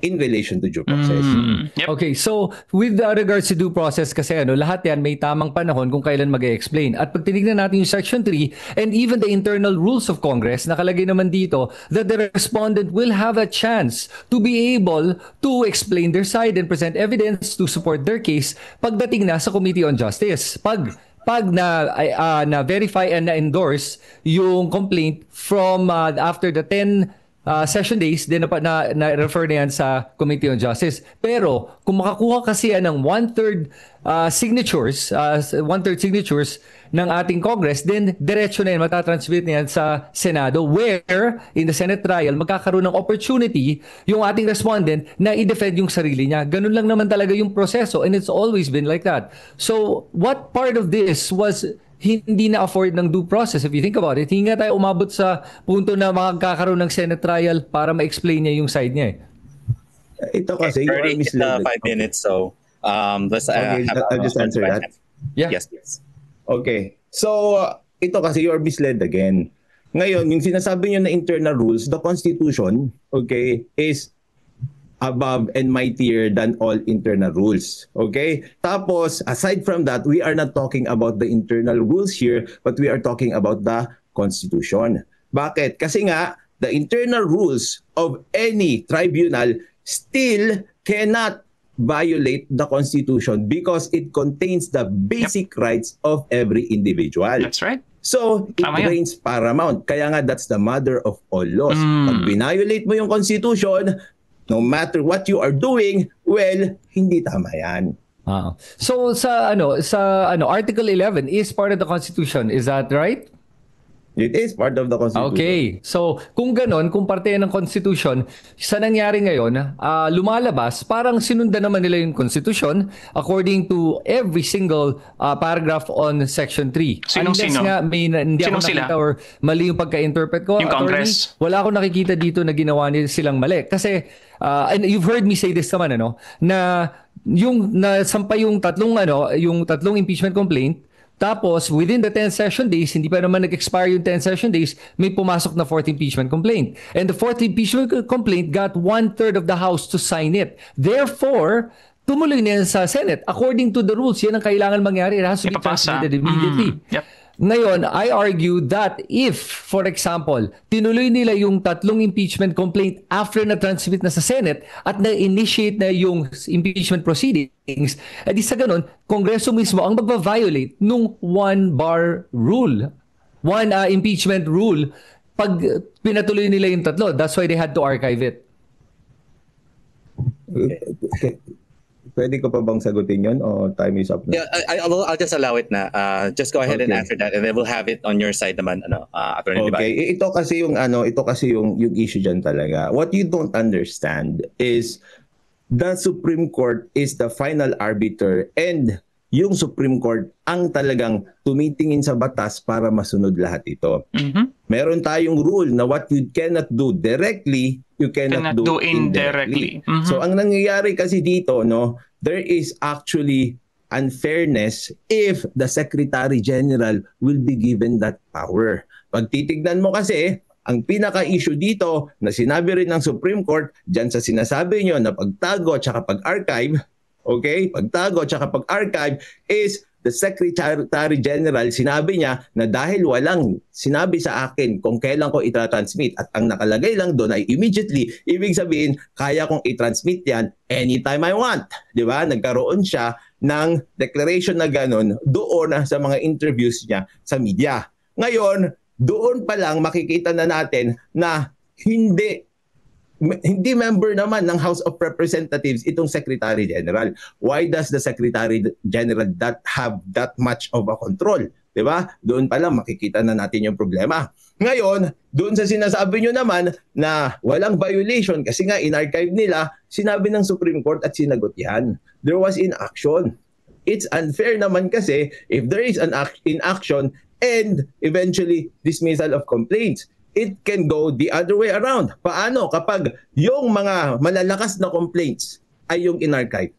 [SPEAKER 1] in relation to due process.
[SPEAKER 3] Yep.
[SPEAKER 2] Okay, so with regards to due process kasi lahat yan may tamang panahon kung kailan mag-explain. At pag tinignan natin yung Section 3 and even the internal rules of Congress, nakalagay naman dito that the respondent will have a chance to be able to explain their side and present evidence to support their case pagdating na sa Committee on Justice. Pag na verify and na endorse yung complaint from after the 10 session days, din na-refer na yan sa Committee on Justice. Pero kung makakuha kasi yan ng one-third signatures ng ating Congress, then diretso na yan, matatransmit na yan sa Senado, where in the Senate trial, magkakaroon ng opportunity yung ating respondent na i-defend yung sarili niya. Ganun lang naman talaga yung proseso, and it's always been like that. So, what part of this was hindi na afford ng due process? If you think about it, hindi nga tayo umabot sa punto na magkakaroon ng Senate trial para ma-explain niya yung side niya.
[SPEAKER 1] Ito kasi, you are misled.
[SPEAKER 4] 5 minutes, so let's
[SPEAKER 1] I'll just answer that.
[SPEAKER 2] Yeah.
[SPEAKER 4] Yes, please.
[SPEAKER 1] Okay. So, ito kasi, you are misled again. Ngayon, yung sinasabi nyo na internal rules, the Constitution, okay, is above and mightier than all internal rules. Okay? Tapos, aside from that, we are not talking about the internal rules here, but we are talking about the Constitution. Bakit? Kasi nga, the internal rules of any tribunal still cannot violate the Constitution because it contains the basic rights of every individual.
[SPEAKER 3] That's right.
[SPEAKER 1] So, it reigns paramount. Kaya nga, that's the mother of all laws. Pag violate mo yung Constitution, no matter what you are doing, well, hindi tama yan.
[SPEAKER 2] So sa Article 11 is part of the Constitution, is that right?
[SPEAKER 1] It is part of the Constitution.
[SPEAKER 2] Okay. So, kung ganon, kung parte ng Constitution, sa nangyari ngayon, lumalabas, parang sinundan naman nila yung Constitution according to every single paragraph on Section 3.
[SPEAKER 3] Sinong-sino?
[SPEAKER 2] Nga, hindi ako nakita or mali yung pagka-interpret ko.
[SPEAKER 3] Yung Congress?
[SPEAKER 2] Wala akong nakikita dito na ginawa nila silang mali. Kasi, and you've heard me say this naman, na yung nasampay yung tatlong impeachment complaint. Tapos, within the 10 session days, hindi pa naman nag-expire yung 10 session days, may pumasok na 4th impeachment complaint. And the 4th impeachment complaint got 1/3 of the House to sign it. Therefore, tumuloy na yan sa Senate. According to the rules, yan ang kailangan mangyari. It has to be transmitted immediately.
[SPEAKER 3] Yep.
[SPEAKER 2] Ngayon, I argue that if, for example, tinuloy nila yung tatlong impeachment complaint after na-transmit na sa Senate at na-initiate na yung impeachment proceedings, edi sa ganun, Kongreso mismo ang magpa-violate nung one-bar rule. One impeachment rule pag pinatuloy nila yung tatlo. That's why they had to archive it.
[SPEAKER 1] Pwede ko pa bang sagutin yun o time is up na?
[SPEAKER 4] Yeah, I'll just allow it na. Just go ahead and answer that, and then we'll have it on your side naman, Attorney Liban.
[SPEAKER 1] Okay, ito kasi yung issue diyan talaga. What you don't understand is the Supreme Court is the final arbiter, and yung Supreme Court ang talagang tumitingin sa batas para masunod lahat ito. Meron tayong rule na what you cannot do directly, you cannot do indirectly. So ang nangyayari kasi dito, there is actually unfairness if the Secretary General will be given that power. Pag titignan mo kasi, ang pinaka-issue dito na sinabi rin ng Supreme Court, dyan sa sinasabi nyo na pagtago at saka pag-archive, okay? Pagtago at saka pag-archive is the Secretary General, sinabi niya na dahil walang sinabi sa akin kung kailan ko i-transmit at ang nakalagay lang doon ay immediately, ibig sabihin, kaya kong i-transmit yan anytime I want. Di ba? Nagkaroon siya ng declaration na gano'n doon sa mga interviews niya sa media. Ngayon, doon pa lang makikita na natin na hindi member naman ng House of Representatives itong Secretary General. Why does the Secretary General not have that much of a control? Diba? Doon pa lang makikita na natin yung problema. Ngayon, doon sa sinasabi nyo naman na walang violation kasi nga in-archive nila, sinabi ng Supreme Court at sinagot yan. There was inaction. It's unfair naman kasi if there is an inaction and eventually dismissal of complaints, it can go the other way around. Paano kapag yung mga malalakas na complaints ay yung in-archive?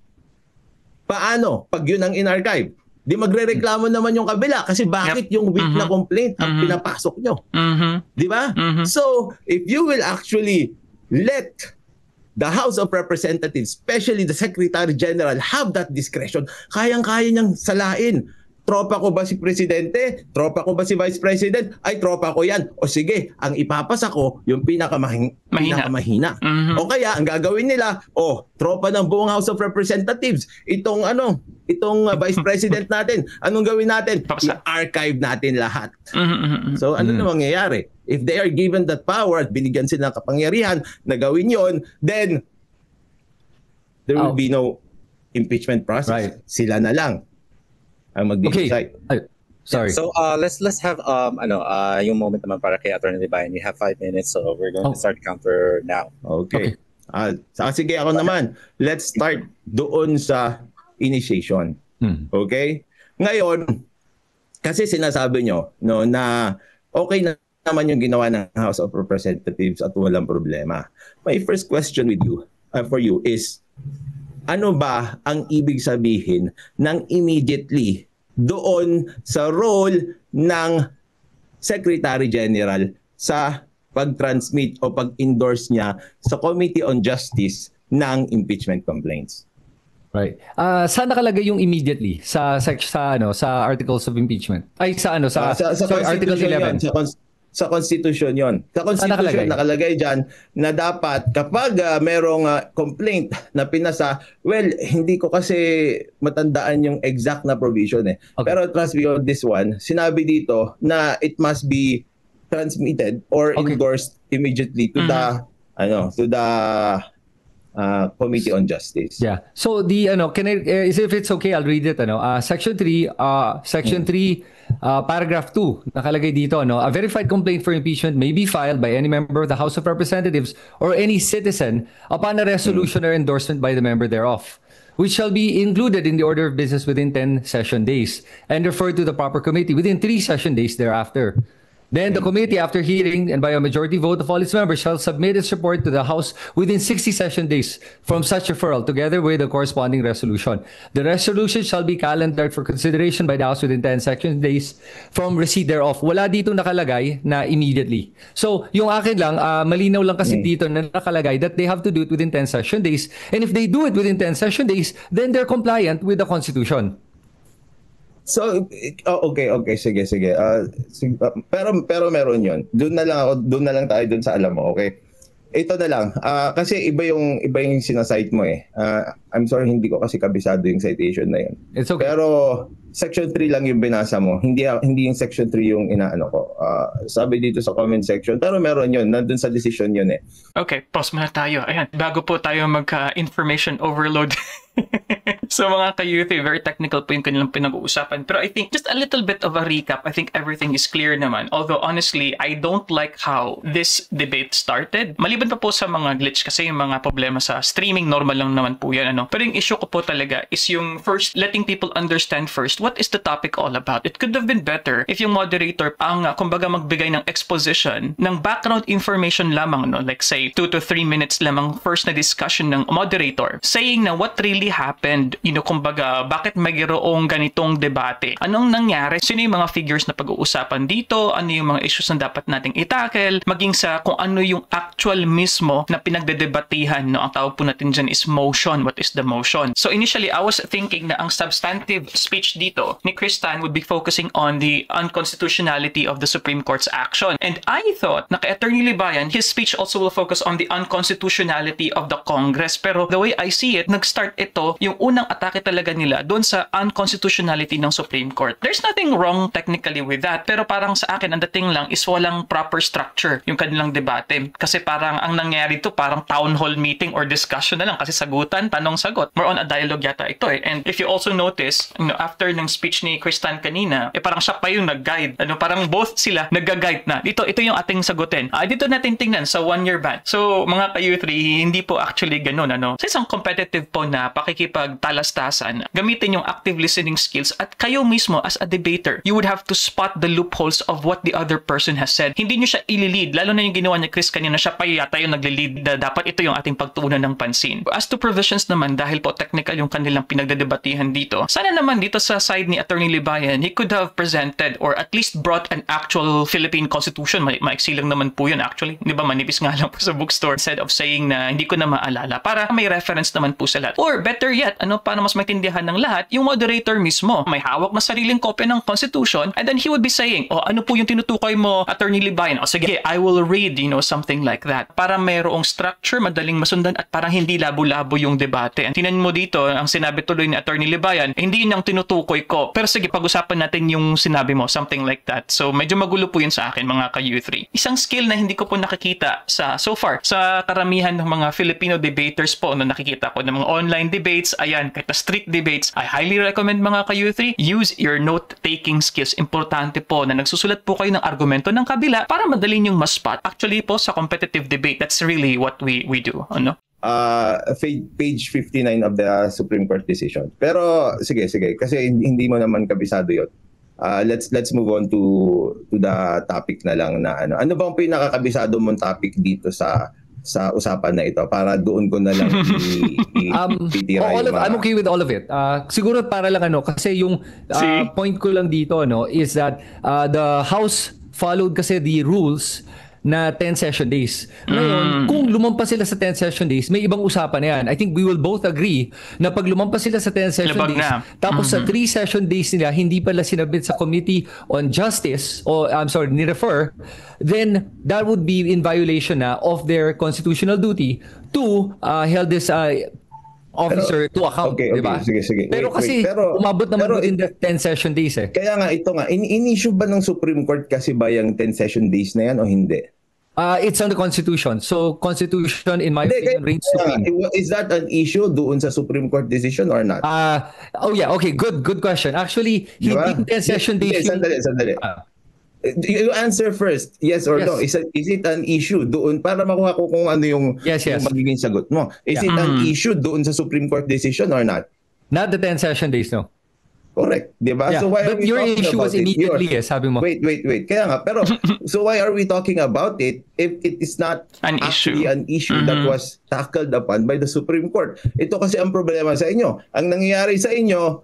[SPEAKER 1] Paano pag yun ang in-archive? Di magre-reklamo naman yung kabila kasi bakit yung weak na complaint ang pinapasok nyo? Di ba? So, if you will actually let the House of Representatives, especially the Secretary General, have that discretion, kayang-kaya niyang salain. Tropa ko ba si Presidente? Tropa ko ba si Vice President? Ay, tropa ko yan. O sige, ang ipapasa ko yung pinakamahina. O kaya, ang gagawin nila, tropa ng buong House of Representatives. Itong Vice President natin. Anong gawin natin? I-archive natin lahat. So, ano na mangyayari? If they are given that power at binigyan sila ng kapangyarihan na gawin yon, then there will be no impeachment process.
[SPEAKER 2] Right.
[SPEAKER 1] Sila na lang ang mag-decide.
[SPEAKER 2] Okay. Sorry.
[SPEAKER 4] So let's have yung moment naman para kay Attorney Libayan. You have 5 minutes, so we're going to start counter now.
[SPEAKER 1] Okay. Sige, ako naman. Let's start doon sa initiation. Okay? Ngayon, kasi sinasabi nyo na okay na naman yung ginawa ng House of Representatives at walang problema. My first question with you, for you is, ano ba ang ibig sabihin ng immediately doon sa role ng Secretary General sa pag-transmit o pag-endorse niya sa Committee on Justice ng impeachment complaints?
[SPEAKER 2] Right. Saan nakalagay yung immediately sa Articles of Impeachment? Ay sa Article 11.
[SPEAKER 1] Sa Constitution yon. Sa Constitution nakalagay dyan na dapat kapag merong complaint na pinasa, well, hindi ko kasi matandaan yung exact na provision eh. Okay. Pero trust me on this one, sinabi dito na it must be transmitted or endorsed immediately to the Committee on Justice.
[SPEAKER 2] Yeah. So if it's okay, I'll read it. Section 3, paragraph 2, nakalagay dito, a verified complaint for impeachment may be filed by any member of the House of Representatives or any citizen upon a resolution or endorsement by the member thereof, which shall be included in the order of business within 10 session days and referred to the proper committee within 3 session days thereafter. Then the committee, after hearing and by a majority vote of all its members, shall submit its report to the House within 60 session days from such referral, together with the corresponding resolution. The resolution shall be calendared for consideration by the House within 10 session days from receipt thereof. Wala dito nakalagay na immediately. So, yung akin lang, malinaw lang kasi dito na nakalagay that they have to do it within 10 session days. And if they do it within 10 session days, then they're compliant with the Constitution.
[SPEAKER 1] So okay, sige. Pero meron 'yon. Doon na lang tayo doon sa alam mo, okay? Ito na lang. Kasi iba yung sinasite mo eh. I'm sorry, hindi ko kasi kabisado yung citation na 'yon.
[SPEAKER 2] It's okay.
[SPEAKER 1] Pero section 3 lang yung binasa mo. Hindi yung section 3 yung inaano ko. Sabi dito sa comment section, pero meron 'yon, nandun sa decision 'yon eh.
[SPEAKER 3] Okay, pause muna tayo. Ayan, bago po tayo magka-information overload. So mga ka-youth, very technical po yung kanilang pinag-uusapan. Pero I think just a little bit of a recap. I think everything is clear naman. Although honestly, I don't like how this debate started. Maliban pa po sa mga glitch kasi yung mga problema sa streaming, normal lang naman po yan. Pero yung issue ko po talaga is yung first, letting people understand first what is the topic all about. It could have been better if yung moderator ang kumbaga magbigay ng exposition ng background information lamang, like say 2 to 3 minutes lamang first na discussion ng moderator saying na what really happened And, kumbaga, bakit mayroong ganitong debate? Anong nangyari? Sino yung mga figures na pag-uusapan dito? Ano yung mga issues na dapat nating itackle? Maging sa kung ano yung actual mismo na pinagdedebatihan, no? Ang tawag po natin dyan is motion. What is the motion? So initially, I was thinking na ang substantive speech dito ni Chris Tan would be focusing on the unconstitutionality of the Supreme Court's action. And I thought na kay Attorney Libayan, his speech also will focus on the unconstitutionality of the Congress. Pero the way I see it, nag-start ito, yung unang atake talaga nila doon sa unconstitutionality ng Supreme Court. There's nothing wrong technically with that. Pero parang sa akin, ang dating lang is walang proper structure yung kanilang debate. Kasi parang ang nangyari to parang town hall meeting or discussion na lang kasi sagutan, tanong-sagot. More on a dialogue yata ito eh. And if you also notice, after ng speech ni Chris Tan kanina, parang siya pa yung nag-guide. Parang both sila nag-guide na. Ito yung ating sagutin. Dito natin tingnan sa 1-year ban. So, mga ka-U3, hindi po actually ganun, Sa isang competitive po na pakikipagtalastasan, gamitin yung active listening skills at kayo mismo as a debater, you would have to spot the loopholes of what the other person has said. Hindi nyo siya ililid. Lalo na yung ginawa ni Chris kanina, siya pa yata yung nagli-lead na dapat ito yung ating pagtuunan ng pansin. As to provisions naman, dahil po technical yung kanilang pinagdedebatihan dito, sana naman dito sa side ni Attorney Libayan, he could have presented or at least brought an actual Philippine Constitution. Maiksi lang naman po yun actually. Di ba, manipis nga lang po sa bookstore instead of saying na hindi ko na maalala para may reference naman po sa lahat. Or better yet, para mas maintindihan ng lahat, yung moderator mismo may hawak na sariling kopya ng Constitution and then he would be saying, ano po yung tinutukoy mo, Attorney Libayan? Sige, I will read, something like that. Para mayroong structure, madaling masundan at parang hindi labo-labo yung debate. Tingnan mo dito, ang sinabi tuloy ni Attorney Libayan, hindi yun ang tinutukoy ko. Pero sige, pag-usapan natin yung sinabi mo, something like that. So, medyo magulo po yun sa akin, mga ka-U3. Isang skill na hindi ko po nakikita so far sa karamihan ng mga Filipino debaters po na nakikita ko ng mga online debates, ayan, kahit na street debates, I highly recommend mga ka-U3, use your note-taking skills. Importante po na nagsusulat po kayo ng argumento ng kabila para madali niyong ma-spot. Actually po, sa competitive debate, that's really what we do.
[SPEAKER 1] Page 59 of the Supreme Court decision. Pero sige kasi hindi mo naman kabisado 'yon. Let's move on to the topic na lang na ano bang pinakakabisado mong topic dito sa usapan na ito para doon ko na lang
[SPEAKER 2] I'm okay with all of it. Siguro para lang kasi yung point ko lang dito is that the House followed kasi the rules na 10 session days. Ngayon, kung lumampas sila sa 10 session days, may ibang usapan na yan. I think we will both agree na pag lumampas sila sa 10 session days, tapos sa 3 session days nila, hindi pala sinabit sa Committee on Justice, ni-refer, then that would be in violation na of their constitutional duty to hold this officer to account,
[SPEAKER 1] okay,
[SPEAKER 2] diba?
[SPEAKER 1] Sige.
[SPEAKER 2] Pero umabot naman within the 10 session days eh.
[SPEAKER 1] Kaya nga, ito nga, in-issue ba ng Supreme Court kasi ba yung 10 session days na yan o hindi?
[SPEAKER 2] It's on the Constitution. So, Constitution, in my opinion, reigns supreme.
[SPEAKER 1] Is that an issue doon sa Supreme Court decision or not?
[SPEAKER 2] Okay, good question. Actually,
[SPEAKER 1] diba?
[SPEAKER 2] hindi 10 session days.
[SPEAKER 1] Sandali. You answer first, yes or no. Is it an issue doon para makuha ko kung ano yung magiging sagot mo? Is it an issue doon sa Supreme Court decision or not?
[SPEAKER 2] Not the 10 session days, no.
[SPEAKER 1] Correct, di ba?
[SPEAKER 2] Yeah.
[SPEAKER 1] So why are
[SPEAKER 2] but
[SPEAKER 1] we
[SPEAKER 2] your
[SPEAKER 1] talking
[SPEAKER 2] issue
[SPEAKER 1] about
[SPEAKER 2] was immediately, sabi mo.
[SPEAKER 1] Wait. Kaya nga, pero so why are we talking about it if it is not an issue that was tackled upon by the Supreme Court? Ito kasi ang problema sa inyo. Ang nangyayari sa inyo,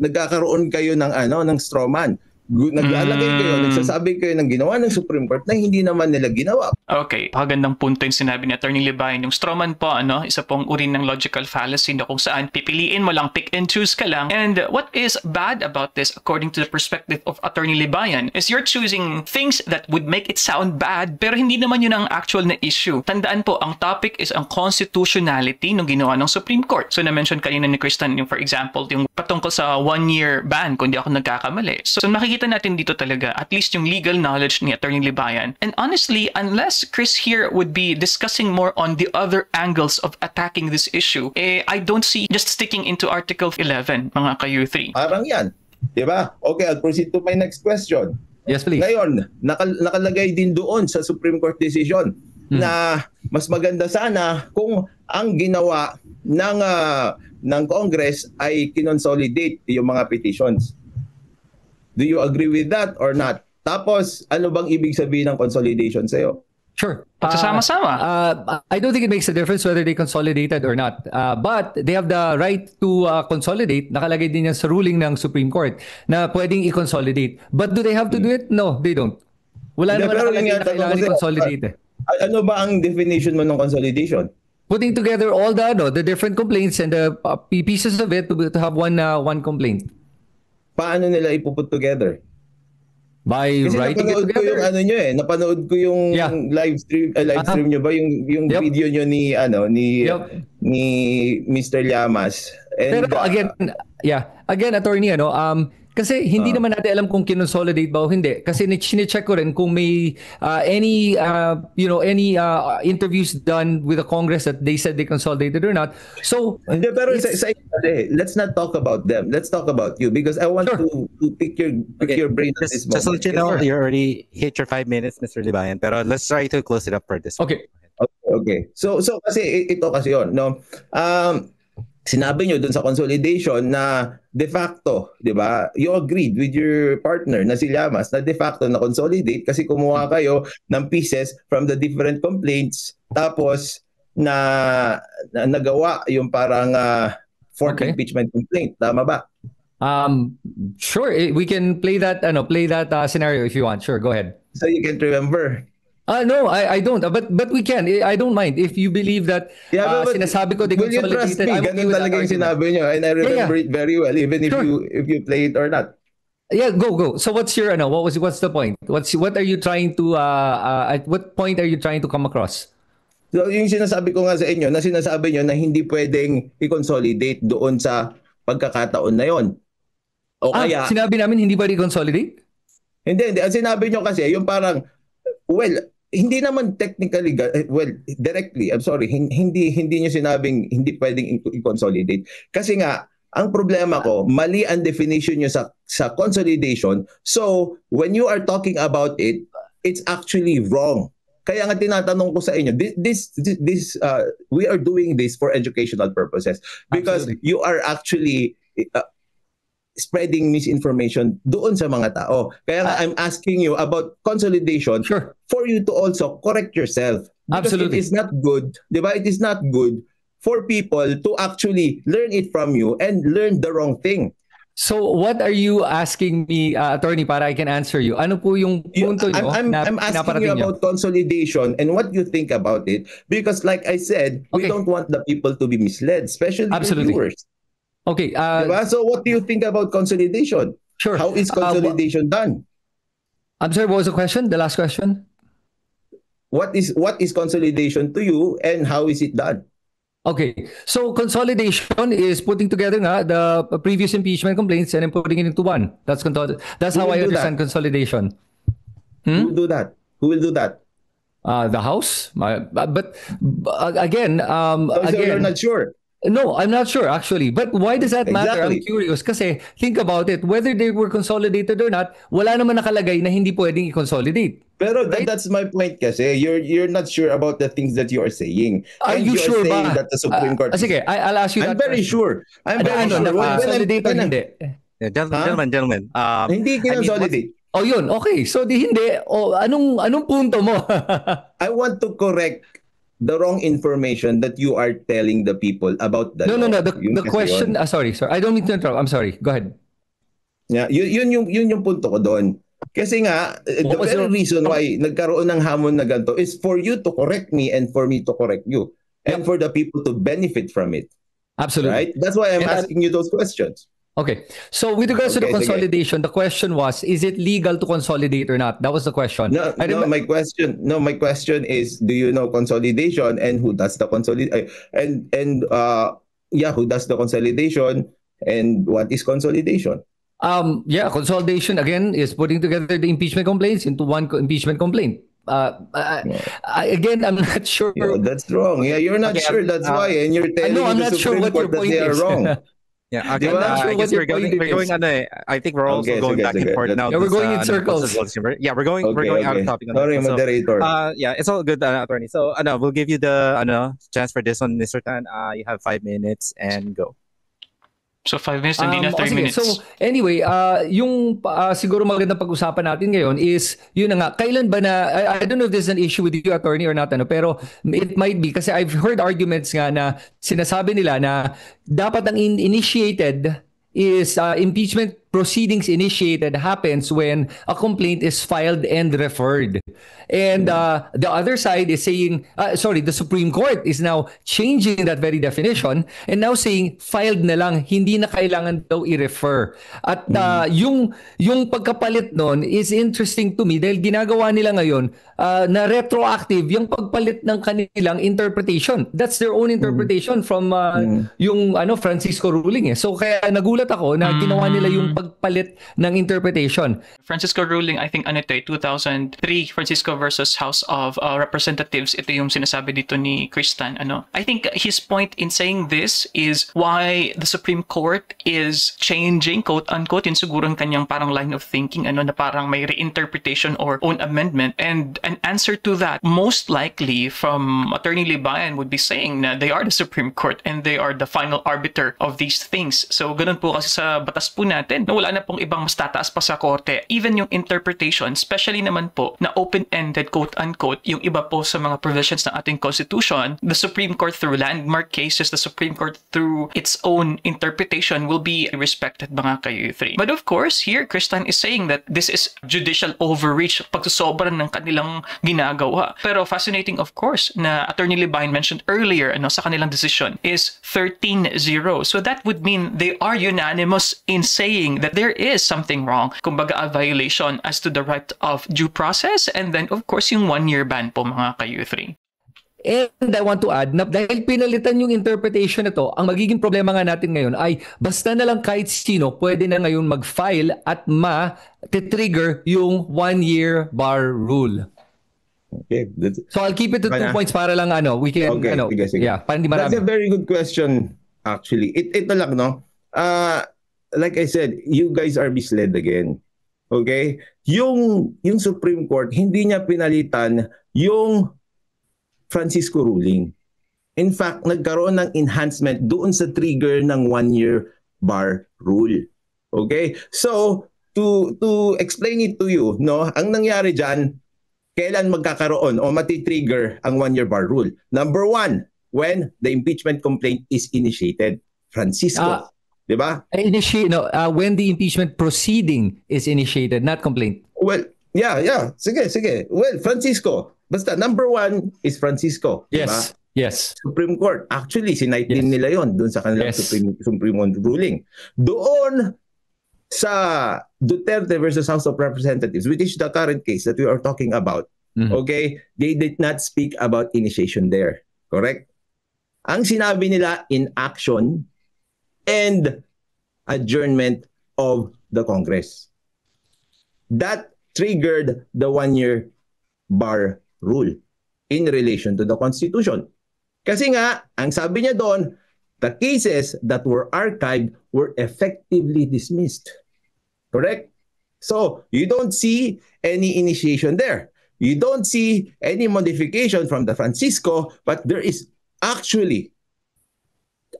[SPEAKER 1] nagkakaroon kayo ng straw man. Naglalagay kayo, nagsasabi kayo ng ginawa ng Supreme Court na hindi naman nila ginawa.
[SPEAKER 3] Okay, pagandang punto yung sinabi ni Attorney Libayan. Yung strawman po, isa pong uri ng logical fallacy na kung saan pipiliin mo lang, pick and choose ka lang. And what is bad about this, according to the perspective of Attorney Libayan, is you're choosing things that would make it sound bad, pero hindi naman yun ang actual na issue. Tandaan po, ang topic is ang constitutionality ng ginawa ng Supreme Court. So, na-mention kanina ni Kristen, yung for example, yung patungkol sa 1-year ban, kung di ako nagkakamali. So, makikita natin dito talaga, at least yung legal knowledge ni Attorney Libayan. And honestly, unless Chris here would be discussing more on the other angles of attacking this issue, I don't see just sticking into Article 11, mga ka-U3.
[SPEAKER 1] Parang yan. Diba? Okay, I'll proceed to my next question.
[SPEAKER 2] Yes, please.
[SPEAKER 1] Ngayon, nakalagay din doon sa Supreme Court decision na mas maganda sana kung ang ginawa ng Congress ay kinonsolidate yung mga petitions. Do you agree with that or not? Tapos, ano bang ibig sabihin ng consolidation sa'yo?
[SPEAKER 2] Sure.
[SPEAKER 3] Pagsasama-sama.
[SPEAKER 2] I don't think it makes a difference whether they consolidated or not. But they have the right to consolidate. Nakalagay din yan sa ruling ng Supreme Court na pwedeng i-consolidate. But do they have to do it? No, they don't. Wala naman
[SPEAKER 1] Pero
[SPEAKER 2] nakalagay
[SPEAKER 1] yun
[SPEAKER 2] na
[SPEAKER 1] nga,
[SPEAKER 2] kailangan
[SPEAKER 1] kasi,
[SPEAKER 2] i-consolidate.
[SPEAKER 1] ano ba ang definition mo ng consolidation?
[SPEAKER 2] Putting together all the different complaints and the pieces of it to have one complaint.
[SPEAKER 1] Paano nila ipuput together?
[SPEAKER 2] By
[SPEAKER 1] Kasi
[SPEAKER 2] writing it
[SPEAKER 1] napanood ko yung
[SPEAKER 2] together.
[SPEAKER 1] napanood ko yung
[SPEAKER 2] Yeah.
[SPEAKER 1] live stream nyo ba yung
[SPEAKER 2] Yep.
[SPEAKER 1] video nyo ni
[SPEAKER 2] Yep.
[SPEAKER 1] ni Mr. Llamas. And
[SPEAKER 2] Pero again attorney kasi hindi naman natin alam kung kinonsolidate ba o hindi kasi chine-check ko rin kung may any interviews done with the Congress that they said they consolidated or not. So
[SPEAKER 1] hindi, pero let's not talk about them. Let's talk about you because I want
[SPEAKER 2] Sure.
[SPEAKER 1] to pick your brain at this
[SPEAKER 4] Just to
[SPEAKER 1] moment.
[SPEAKER 4] let you know,
[SPEAKER 2] Sure.
[SPEAKER 4] you already hit your 5 minutes, Mr. Libayan. Pero let's try to close it up for this.
[SPEAKER 2] okay.
[SPEAKER 1] Okay. So kasi ito kasi yon, no. Sinabi nyo dun sa consolidation na de facto, 'di ba? You agreed with your partner na si Llamas na de facto na consolidate kasi kumuha kayo ng pieces from the different complaints tapos na nagawa yung parang fourth
[SPEAKER 2] Okay.
[SPEAKER 1] impeachment complaint. Tama ba?
[SPEAKER 2] Sure, we can play that scenario if you want. Sure, go ahead.
[SPEAKER 1] So you can't remember.
[SPEAKER 2] No, I don't. But we can. I don't mind if you believe that
[SPEAKER 1] But
[SPEAKER 2] sinasabi ko they
[SPEAKER 1] will you trust
[SPEAKER 2] consolidated.
[SPEAKER 1] me?
[SPEAKER 2] I'm okay
[SPEAKER 1] Ganun
[SPEAKER 2] with that
[SPEAKER 1] talaga yung
[SPEAKER 2] argument.
[SPEAKER 1] sinabi nyo and I remember it very well even if
[SPEAKER 2] Sure.
[SPEAKER 1] you play it or not.
[SPEAKER 2] Yeah, go. So what's your what's the point? What are you trying to at what point are you trying to come across?
[SPEAKER 1] So yung sinasabi ko nga sa inyo na sinasabi nyo na hindi pwedeng i-consolidate doon sa pagkakataon na yon. O kaya
[SPEAKER 2] Sinabi namin hindi ba i-consolidate?
[SPEAKER 1] hindi. Ang sinabi nyo kasi yung parang hindi naman technically directly, I'm sorry, hindi niyo sinabing hindi pwedeng i-consolidate. Kasi nga ang problema ko, mali ang definition niyo sa consolidation. So, when you are talking about it, it's actually wrong. Kaya nga tinatanong ko sa inyo, we are doing this for educational purposes because
[SPEAKER 2] Absolutely.
[SPEAKER 1] you are actually spreading misinformation doon sa mga tao. Kaya nga I'm asking you about consolidation
[SPEAKER 2] Sure.
[SPEAKER 1] for you to also correct yourself. Because
[SPEAKER 2] Absolutely.
[SPEAKER 1] it is not good, di ba? It is not good for people to actually learn it from you and learn the wrong thing.
[SPEAKER 2] So what are you asking me, attorney, para I can answer you? Ano po yung punto nyo
[SPEAKER 1] I'm
[SPEAKER 2] na
[SPEAKER 1] asking
[SPEAKER 2] pinaparating
[SPEAKER 1] you
[SPEAKER 2] nyo?
[SPEAKER 1] about consolidation and what you think about it. Because like I said, we
[SPEAKER 2] Okay.
[SPEAKER 1] don't want the people to be misled, especially the
[SPEAKER 2] Absolutely.
[SPEAKER 1] viewers.
[SPEAKER 2] Okay,
[SPEAKER 1] Diba? So what do you think about consolidation?
[SPEAKER 2] sure.
[SPEAKER 1] How is consolidation done?
[SPEAKER 2] I'm sorry, what was the question? The last question?
[SPEAKER 1] What is consolidation to you and how is it done?
[SPEAKER 2] Okay, so consolidation is putting together the previous impeachment complaints and then putting it into one. That's how
[SPEAKER 1] Who
[SPEAKER 2] I
[SPEAKER 1] will do
[SPEAKER 2] understand consolidation.
[SPEAKER 1] Who will do that? Who will do that?
[SPEAKER 2] The House, but again,
[SPEAKER 1] So you're not sure.
[SPEAKER 2] No, I'm not sure actually. But why does that matter? I'm
[SPEAKER 1] Exactly.
[SPEAKER 2] curious kasi think about it. Whether they were consolidated or not, wala naman nakalagay na hindi pwedeng i-consolidate.
[SPEAKER 1] Pero
[SPEAKER 2] Right?
[SPEAKER 1] that's my point kasi you're not sure about the things that you are saying.
[SPEAKER 2] Are
[SPEAKER 1] And
[SPEAKER 2] you sure
[SPEAKER 1] saying
[SPEAKER 2] ba?
[SPEAKER 1] that the Supreme Court
[SPEAKER 2] Sige, I'll ask you
[SPEAKER 1] I'm
[SPEAKER 2] that
[SPEAKER 1] very
[SPEAKER 2] question.
[SPEAKER 1] sure. I'm very sure.
[SPEAKER 2] Na-consolidate or hindi?
[SPEAKER 4] Yeah,
[SPEAKER 1] Huh?
[SPEAKER 4] gentlemen.
[SPEAKER 1] Hindi kinonsolidate.
[SPEAKER 2] Oh, yun. Okay. So di hindi. Oh, anong punto mo?
[SPEAKER 1] I want to correct the wrong information that you are telling the people about the
[SPEAKER 2] No.
[SPEAKER 1] law.
[SPEAKER 2] The
[SPEAKER 1] Yun kasi
[SPEAKER 2] question.
[SPEAKER 1] yun.
[SPEAKER 2] Sorry. I don't mean to interrupt. I'm sorry. Go ahead.
[SPEAKER 1] Yeah, yun yung punto ko doon. Kasi nga, the
[SPEAKER 2] What was
[SPEAKER 1] very
[SPEAKER 2] your-
[SPEAKER 1] reason why nagkaroon ng hamon na ganito is for you to correct me and for me to correct you. And for the people to benefit from it.
[SPEAKER 2] Absolutely.
[SPEAKER 1] Right? That's why I'm
[SPEAKER 2] And
[SPEAKER 1] asking you those questions.
[SPEAKER 2] Okay. So with regards to the
[SPEAKER 1] Okay, sige.
[SPEAKER 2] consolidation, the question was, is it legal to consolidate or not? That was the question.
[SPEAKER 1] My question is, do you know consolidation and who does the consolidation? Who does the consolidation and what is consolidation?
[SPEAKER 2] Consolidation again is putting together the impeachment complaints into one impeachment complaint. Again, I'm not sure.
[SPEAKER 1] Yeah, that's wrong. Yeah, you're not
[SPEAKER 4] Okay,
[SPEAKER 1] sure. That's why, and you're telling
[SPEAKER 2] I'm
[SPEAKER 1] the
[SPEAKER 2] not sure
[SPEAKER 1] Supreme
[SPEAKER 2] what your
[SPEAKER 1] Court that
[SPEAKER 2] point
[SPEAKER 1] they are
[SPEAKER 2] is.
[SPEAKER 1] wrong.
[SPEAKER 4] Yeah,
[SPEAKER 1] Di
[SPEAKER 4] okay.
[SPEAKER 1] ba?
[SPEAKER 2] I'm not sure
[SPEAKER 4] I
[SPEAKER 2] what
[SPEAKER 4] guess
[SPEAKER 2] your
[SPEAKER 4] we're going.
[SPEAKER 2] point
[SPEAKER 4] We're going
[SPEAKER 2] is.
[SPEAKER 4] on. I think we're also
[SPEAKER 1] Okay,
[SPEAKER 4] going
[SPEAKER 1] sige,
[SPEAKER 4] back and
[SPEAKER 1] sige.
[SPEAKER 4] forth now.
[SPEAKER 2] Yeah, we're going in
[SPEAKER 4] This,
[SPEAKER 2] circles.
[SPEAKER 4] Yeah, we're going out of topic. On
[SPEAKER 1] Sorry,
[SPEAKER 4] this one.
[SPEAKER 1] moderator.
[SPEAKER 4] Yeah, it's all good, attorney. So, we'll give you the chance for this one, Mr. Tan. You have 5 minutes and go.
[SPEAKER 3] So 5 minutes, hindi na 3
[SPEAKER 2] sige.
[SPEAKER 3] minutes.
[SPEAKER 2] So anyway, yung siguro magandang pag-usapan natin ngayon is, yun na nga, kailan ba na, I don't know if this is an issue with you, attorney, or not, pero it might be, kasi I've heard arguments nga na sinasabi nila na dapat ang initiated is impeachment proceedings initiated happens when a complaint is filed and referred. And the other side is saying, the Supreme Court is now changing that very definition and now saying filed na lang, hindi na kailangan daw i-refer. At yung pagkapalit nun is interesting to me dahil ginagawa nila ngayon na retroactive yung pagpalit ng kanilang interpretation. That's their own interpretation from yung Francisco ruling. So kaya nagulat ako na ginawa nila yung pagpalit ng interpretation.
[SPEAKER 3] Francisco ruling, I think 2003, Francisco versus House of Representatives, ito yung sinasabi dito ni Kristan. I think his point in saying this is why the Supreme Court is changing, quote-unquote, yun siguro ang kanyang parang line of thinking, na parang may reinterpretation or own amendment. And an answer to that, most likely from Attorney Libayan, would be saying na they are the Supreme Court and they are the final arbiter of these things. So ganun po kasi sa batas po natin, na wala na pong ibang mas tataas pa sa korte. Even yung interpretation, especially naman po na open-ended, quote-unquote, yung iba po sa mga provisions ng ating Constitution, the Supreme Court through landmark cases, the Supreme Court through its own interpretation will be respected, mga ka-U3. But of course, here, Kristan is saying that this is judicial overreach, pagsusobra ng kanilang ginagawa. Pero fascinating, of course, na Attorney Libayan mentioned earlier sa kanilang decision is 13-0. So that would mean they are unanimous in saying that there is something wrong, kumbaga a violation as to the right of due process, and then of course yung 1-year ban po, mga ka-U3.
[SPEAKER 2] And I want to add na dahil pinalitan yung interpretation na to, ang magiging problema nga natin ngayon ay basta na lang kahit sino pwede na ngayon mag-file at ma-trigger yung 1-year bar rule.
[SPEAKER 1] Okay.
[SPEAKER 2] So I'll keep it to 2 points para lang we can
[SPEAKER 1] sige.
[SPEAKER 2] Yeah, para hindi marami.
[SPEAKER 1] That's a very good question actually. Ito lang like I said, you guys are misled again. Okay? Yung Supreme Court hindi niya pinalitan yung Francisco ruling. In fact, nagkaroon ng enhancement doon sa trigger ng 1-year bar rule. Okay? So, to explain it to you, ang nangyari diyan, kailan magkakaroon o mati-trigger ang 1-year bar rule? Number 1, when the impeachment complaint is initiated. Francisco. Diba?
[SPEAKER 2] When the impeachment proceeding is initiated, not complaint.
[SPEAKER 1] Well, yeah. Sige. Well, Francisco. Basta, number 1 is Francisco.
[SPEAKER 2] Yes.
[SPEAKER 1] Diba?
[SPEAKER 2] Yes.
[SPEAKER 1] Supreme Court. Actually, sinight din nila yon doon sa kanilang Supreme ruling. Doon sa Duterte versus House of Representatives, which is the current case that we are talking about, okay, they did not speak about initiation there. Correct? Ang sinabi nila, inaction and adjournment of the Congress. That triggered the 1-year bar rule in relation to the Constitution. Kasi nga, ang sabi niya doon, the cases that were archived were effectively dismissed. Correct? So, you don't see any initiation there. You don't see any modification from the Francisco, but there is actually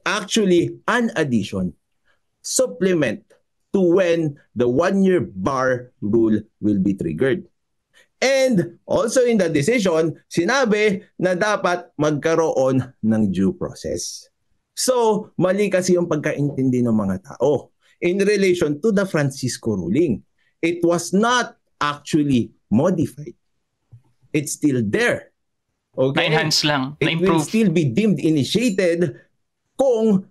[SPEAKER 1] an addition, supplement to when the 1-year bar rule will be triggered. And also in the decision, sinabi na dapat magkaroon ng due process. So, mali kasi yung pagkaintindi ng mga tao in relation to the Francisco ruling. It was not actually modified. It's still there. Okay?
[SPEAKER 3] Na-enhance lang.
[SPEAKER 1] It will still be deemed initiated kung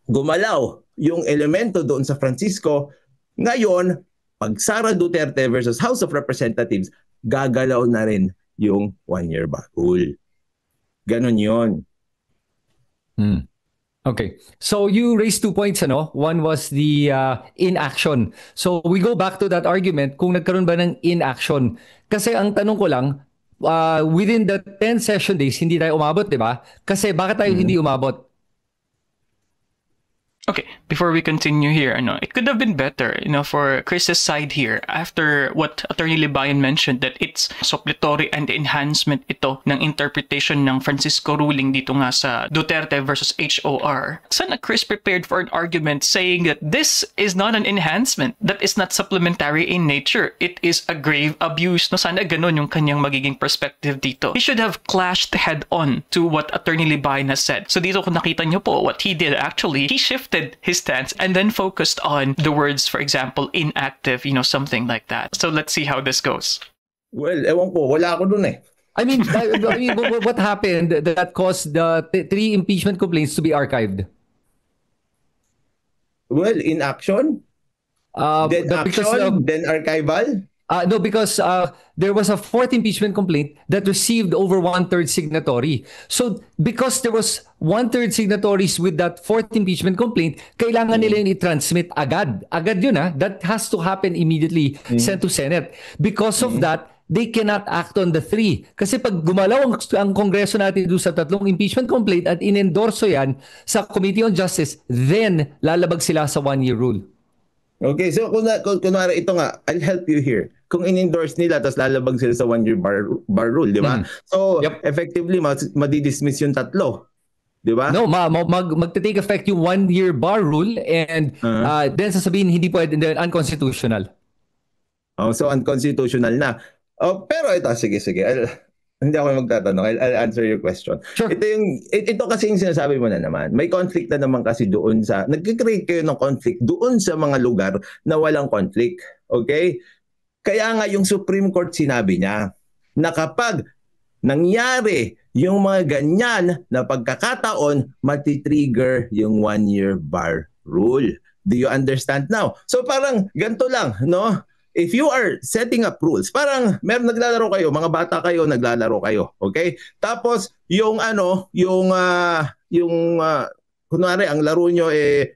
[SPEAKER 1] gumalaw yung elemento doon sa Francisco. Ngayon, pag Sara Duterte versus House of Representatives, gagalaw na rin yung 1-year bar rule. Ganon yun.
[SPEAKER 2] Okay. So you raised 2 points, One was the inaction. So we go back to that argument kung nagkaroon ba ng inaction. Kasi ang tanong ko lang, within the 10 session days, hindi tayo umabot, di ba? Kasi bakit tayo hindi umabot?
[SPEAKER 3] Okay, before we continue here, it could have been better, for Chris's side here, after what Attorney Libayan mentioned, that it's suppletory and enhancement ito ng interpretation ng Francisco ruling dito nga sa Duterte versus HOR. Sana Chris prepared for an argument saying that this is not an enhancement, that is not supplementary in nature, it is a grave abuse. No, sana ganun yung kanyang magiging perspective dito. He should have clashed head-on to what Attorney Libayan has said. So dito kung nakita niyo po, what he did actually, he shifted his stance and then focused on the words, for example, inactive, something like that. So let's see how this goes.
[SPEAKER 1] Well, ewan ko, wala ako dun eh.
[SPEAKER 2] I mean, what happened that caused the 3 impeachment complaints to be archived?
[SPEAKER 1] Well, inaction, then action, then archival.
[SPEAKER 2] No, because there was a 4th impeachment complaint that received over 1/3 signatory. So, because there was 1/3 signatories with that 4th impeachment complaint, kailangan nila yun i-transmit agad. Agad yun That has to happen immediately, sent to Senate. Because of that, they cannot act on the 3. Kasi pag gumalaw ang Kongreso natin doon sa 3 impeachment complaint at inendorso yan sa Committee on Justice, then lalabag sila sa 1-year rule.
[SPEAKER 1] Okay, so kunwari ito nga, I'll help you here. Kung in-endorse nila tapos lalabag sila sa 1-year bar rule, di ba? So, effectively, madidismiss yung 3. Di ba?
[SPEAKER 2] No, magte-take effect yung 1-year bar rule and then sasabihin hindi pwede, unconstitutional.
[SPEAKER 1] Oh, so unconstitutional na. Oh, pero ito, sige. Hindi ako magtatanong. I'll answer your question.
[SPEAKER 2] Sure.
[SPEAKER 1] Ito kasi yung sinasabi mo na naman. May conflict na naman kasi doon sa, nag-create kayo ng conflict doon sa mga lugar na walang conflict. Okay? Kaya nga yung Supreme Court sinabi niya na kapag nangyari yung mga ganyan na pagkakataon, mati-trigger yung 1-year bar rule. Do you understand now? So parang ganito lang, no? If you are setting up rules, parang meron naglalaro kayo, mga bata kayo, naglalaro kayo, okay? Tapos yung kunwari ang laro nyo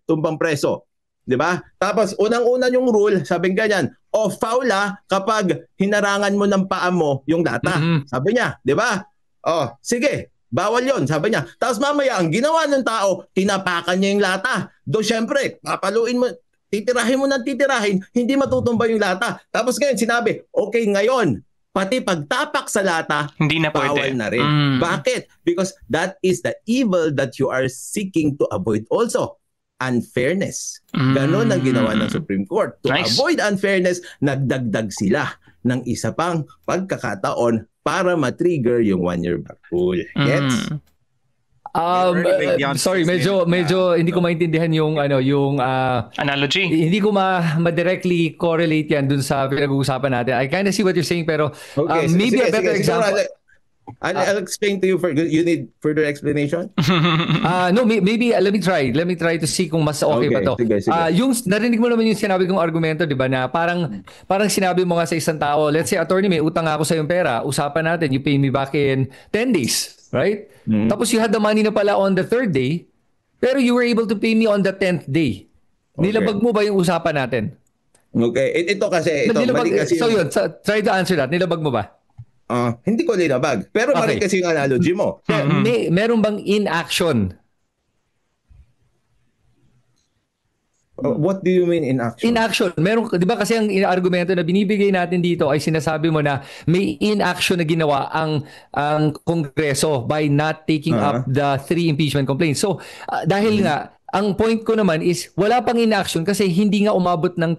[SPEAKER 1] tumbang preso, 'di ba? Tapos unang-una yung rule, sabing ganyan, foul kapag hinarangan mo ng paa mo yung lata. Sabi niya, 'di ba? Sige, bawal 'yon, sabi niya. Tapos mamaya ang ginawa ng tao, tinapakan niya yung lata. Do syempre, papaluin mo, titirahin mo ng titirahin, hindi matutumba yung lata. Tapos ngayon sinabi, okay ngayon, pati pagtapak sa lata,
[SPEAKER 3] hindi na pwede.
[SPEAKER 1] Bawal na rin. Bakit? Because that is the evil that you are seeking to avoid also. Unfairness. Ganon ang ginawa ng Supreme Court. To avoid unfairness, nagdagdag sila ng isa pang pagkakataon para matrigger yung 1-year bar rule. Gets?
[SPEAKER 2] Sorry, medyo hindi ko maintindihan yung
[SPEAKER 3] analogy.
[SPEAKER 2] Hindi ko ma-directly correlate yan dun sa pinag-uusapan natin. I kind of see what you're saying, pero maybe a better example.
[SPEAKER 1] I'll explain to you. You need further explanation?
[SPEAKER 2] No, maybe let me try to see kung mas okay ba to.
[SPEAKER 1] Sige.
[SPEAKER 2] Yung narinig mo naman yung sinabi kong argumento, 'di ba, na parang sinabi mo nga sa isang tao, let's say attorney, may utang ako sa yung pera, usapan natin, you pay me back in 10 days, right? Tapos you had the money na pala on the 3rd day, pero you were able to pay me on the 10th day. Nilabag mo ba yung usapan natin?
[SPEAKER 1] Okay, ito kasi mali kasi.
[SPEAKER 2] So yun, try to answer that. Nilabag mo ba?
[SPEAKER 1] Hindi ko linabag. Pero mali kasi yung analogy mo.
[SPEAKER 2] Meron bang inaction?
[SPEAKER 1] What do you mean inaction?
[SPEAKER 2] Inaction. Meron, 'di ba kasi ang argumento na binibigay natin dito ay sinasabi mo na may inaction na ginawa ang Kongreso by not taking up the 3 impeachment complaints. So dahil nga ang point ko naman is wala pang inaction kasi hindi nga umabot ng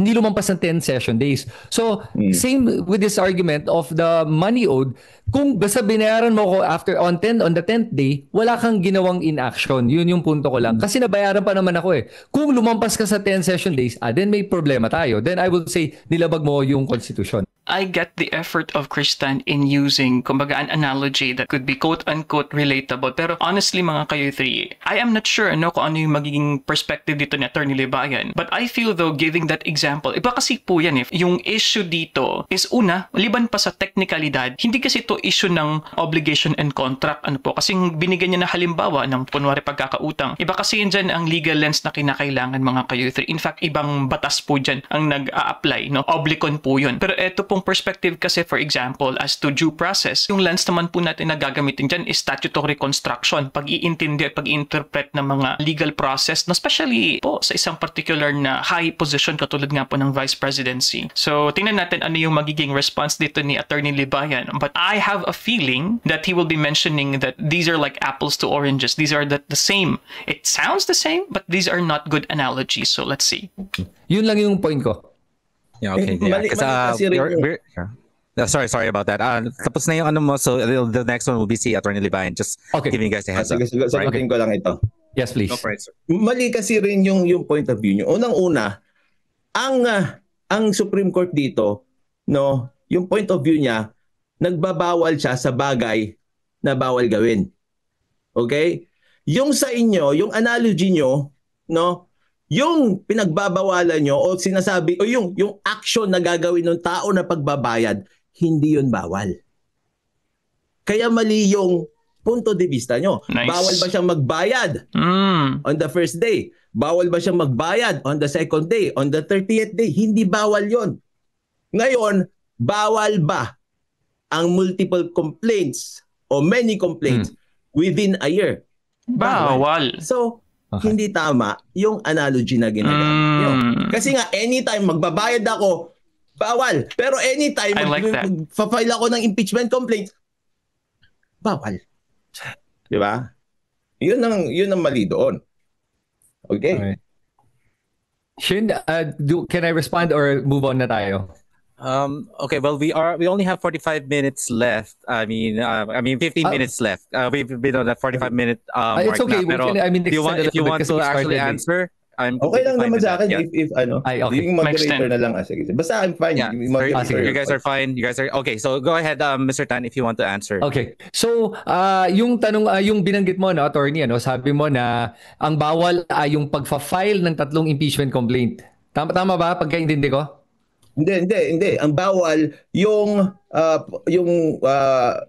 [SPEAKER 2] hindi lumampas ng 10 session days. So, same with this argument of the money owed. Kung basta binayaran mo ko on the 10th day, wala kang ginawang inaction. Yun yung punto ko lang. Kasi nabayaran pa naman ako eh. Kung lumampas ka sa 10 session days, then may problema tayo. Then I will say, nilabag mo yung constitution.
[SPEAKER 3] I get the effort of Kristan in using, kumbaga, an analogy that could be quote-unquote relatable. Pero honestly, mga kayo 3, I am not sure kung ano yung magiging perspective dito ni Attorney Libayan. But I feel though, giving that example, iba kasi po yan yung issue dito is una, liban pa sa technicalidad, hindi kasi ito issue ng obligation and contract. Kasi binigyan niya na halimbawa ng kunwari pagkakautang. Iba kasi yun dyan ang legal lens na kinakailangan mga kayo 3. In fact, ibang batas po dyan ang nag-a-apply. Oblicon po yun. Pero eto po pong perspective kasi, for example, as to due process, yung lens naman po natin na gagamitin dyan is statutory construction, pag-iintindi at pag-interpret ng mga legal process, na especially po sa isang particular na high position katulad nga po ng vice presidency. So, tingnan natin ano yung magiging response dito ni Attorney Libayan. But I have a feeling that he will be mentioning that these are like apples to oranges. These are the same. It sounds the same, but these are not good analogies. So, let's see.
[SPEAKER 2] Yun lang yung point ko.
[SPEAKER 4] Yeah, okay. Yeah.
[SPEAKER 1] Mali kasi rin
[SPEAKER 4] sorry about that. Tapos na yung ano mo, so the next one will be si Attorney Libayan. Just giving you guys a heads up.
[SPEAKER 1] Sagutin ko lang ito.
[SPEAKER 2] Yes, please.
[SPEAKER 4] Go for it, sir.
[SPEAKER 1] Mali kasi rin yung point of view nyo. Unang-una, ang Supreme Court dito, no, yung point of view niya, nagbabawal siya sa bagay na bawal gawin. Okay? Yung sa inyo, yung analogy nyo, no, yung pinagbabawalan nyo o sinasabi o yung action na gagawin ng tao na pagbabayad, hindi yun bawal. Kaya mali yung punto de vista nyo.
[SPEAKER 3] Nice.
[SPEAKER 1] Bawal ba siyang magbayad on the first day? Bawal ba siyang magbayad on the second day? On the 30th day? Hindi bawal yon. Ngayon, bawal ba ang multiple complaints o many complaints within a year?
[SPEAKER 3] Bawal.
[SPEAKER 1] So, hindi tama yung analogy na ginagamit nyo. Kasi nga, anytime magbabayad ako, bawal. Pero anytime mag-file ako ng impeachment complaint, bawal. Di ba? Yun ang mali doon. Okay.
[SPEAKER 2] Shin, can I respond or move on na tayo?
[SPEAKER 4] Okay, well, we only have 45 minutes left. I mean 15 minutes left. We've been on that 45-minute
[SPEAKER 2] it's okay.
[SPEAKER 4] If you want to actually answer, I'm
[SPEAKER 1] okay lang naman sa akin if
[SPEAKER 3] okay.
[SPEAKER 1] yung moderator na lang. Sige. Basta I'm fine.
[SPEAKER 4] Yeah. You guys are fine. Okay. So go ahead, Mr. Tan, if you want to answer.
[SPEAKER 2] Okay. So yung tanong, yung binanggit mo, no, attorney, ano, sabi mo na ang bawal ay yung pagfa-file ng 3 impeachment complaint. Tama ba pagkaintindi ko?
[SPEAKER 1] Hindi. Ang bawal yung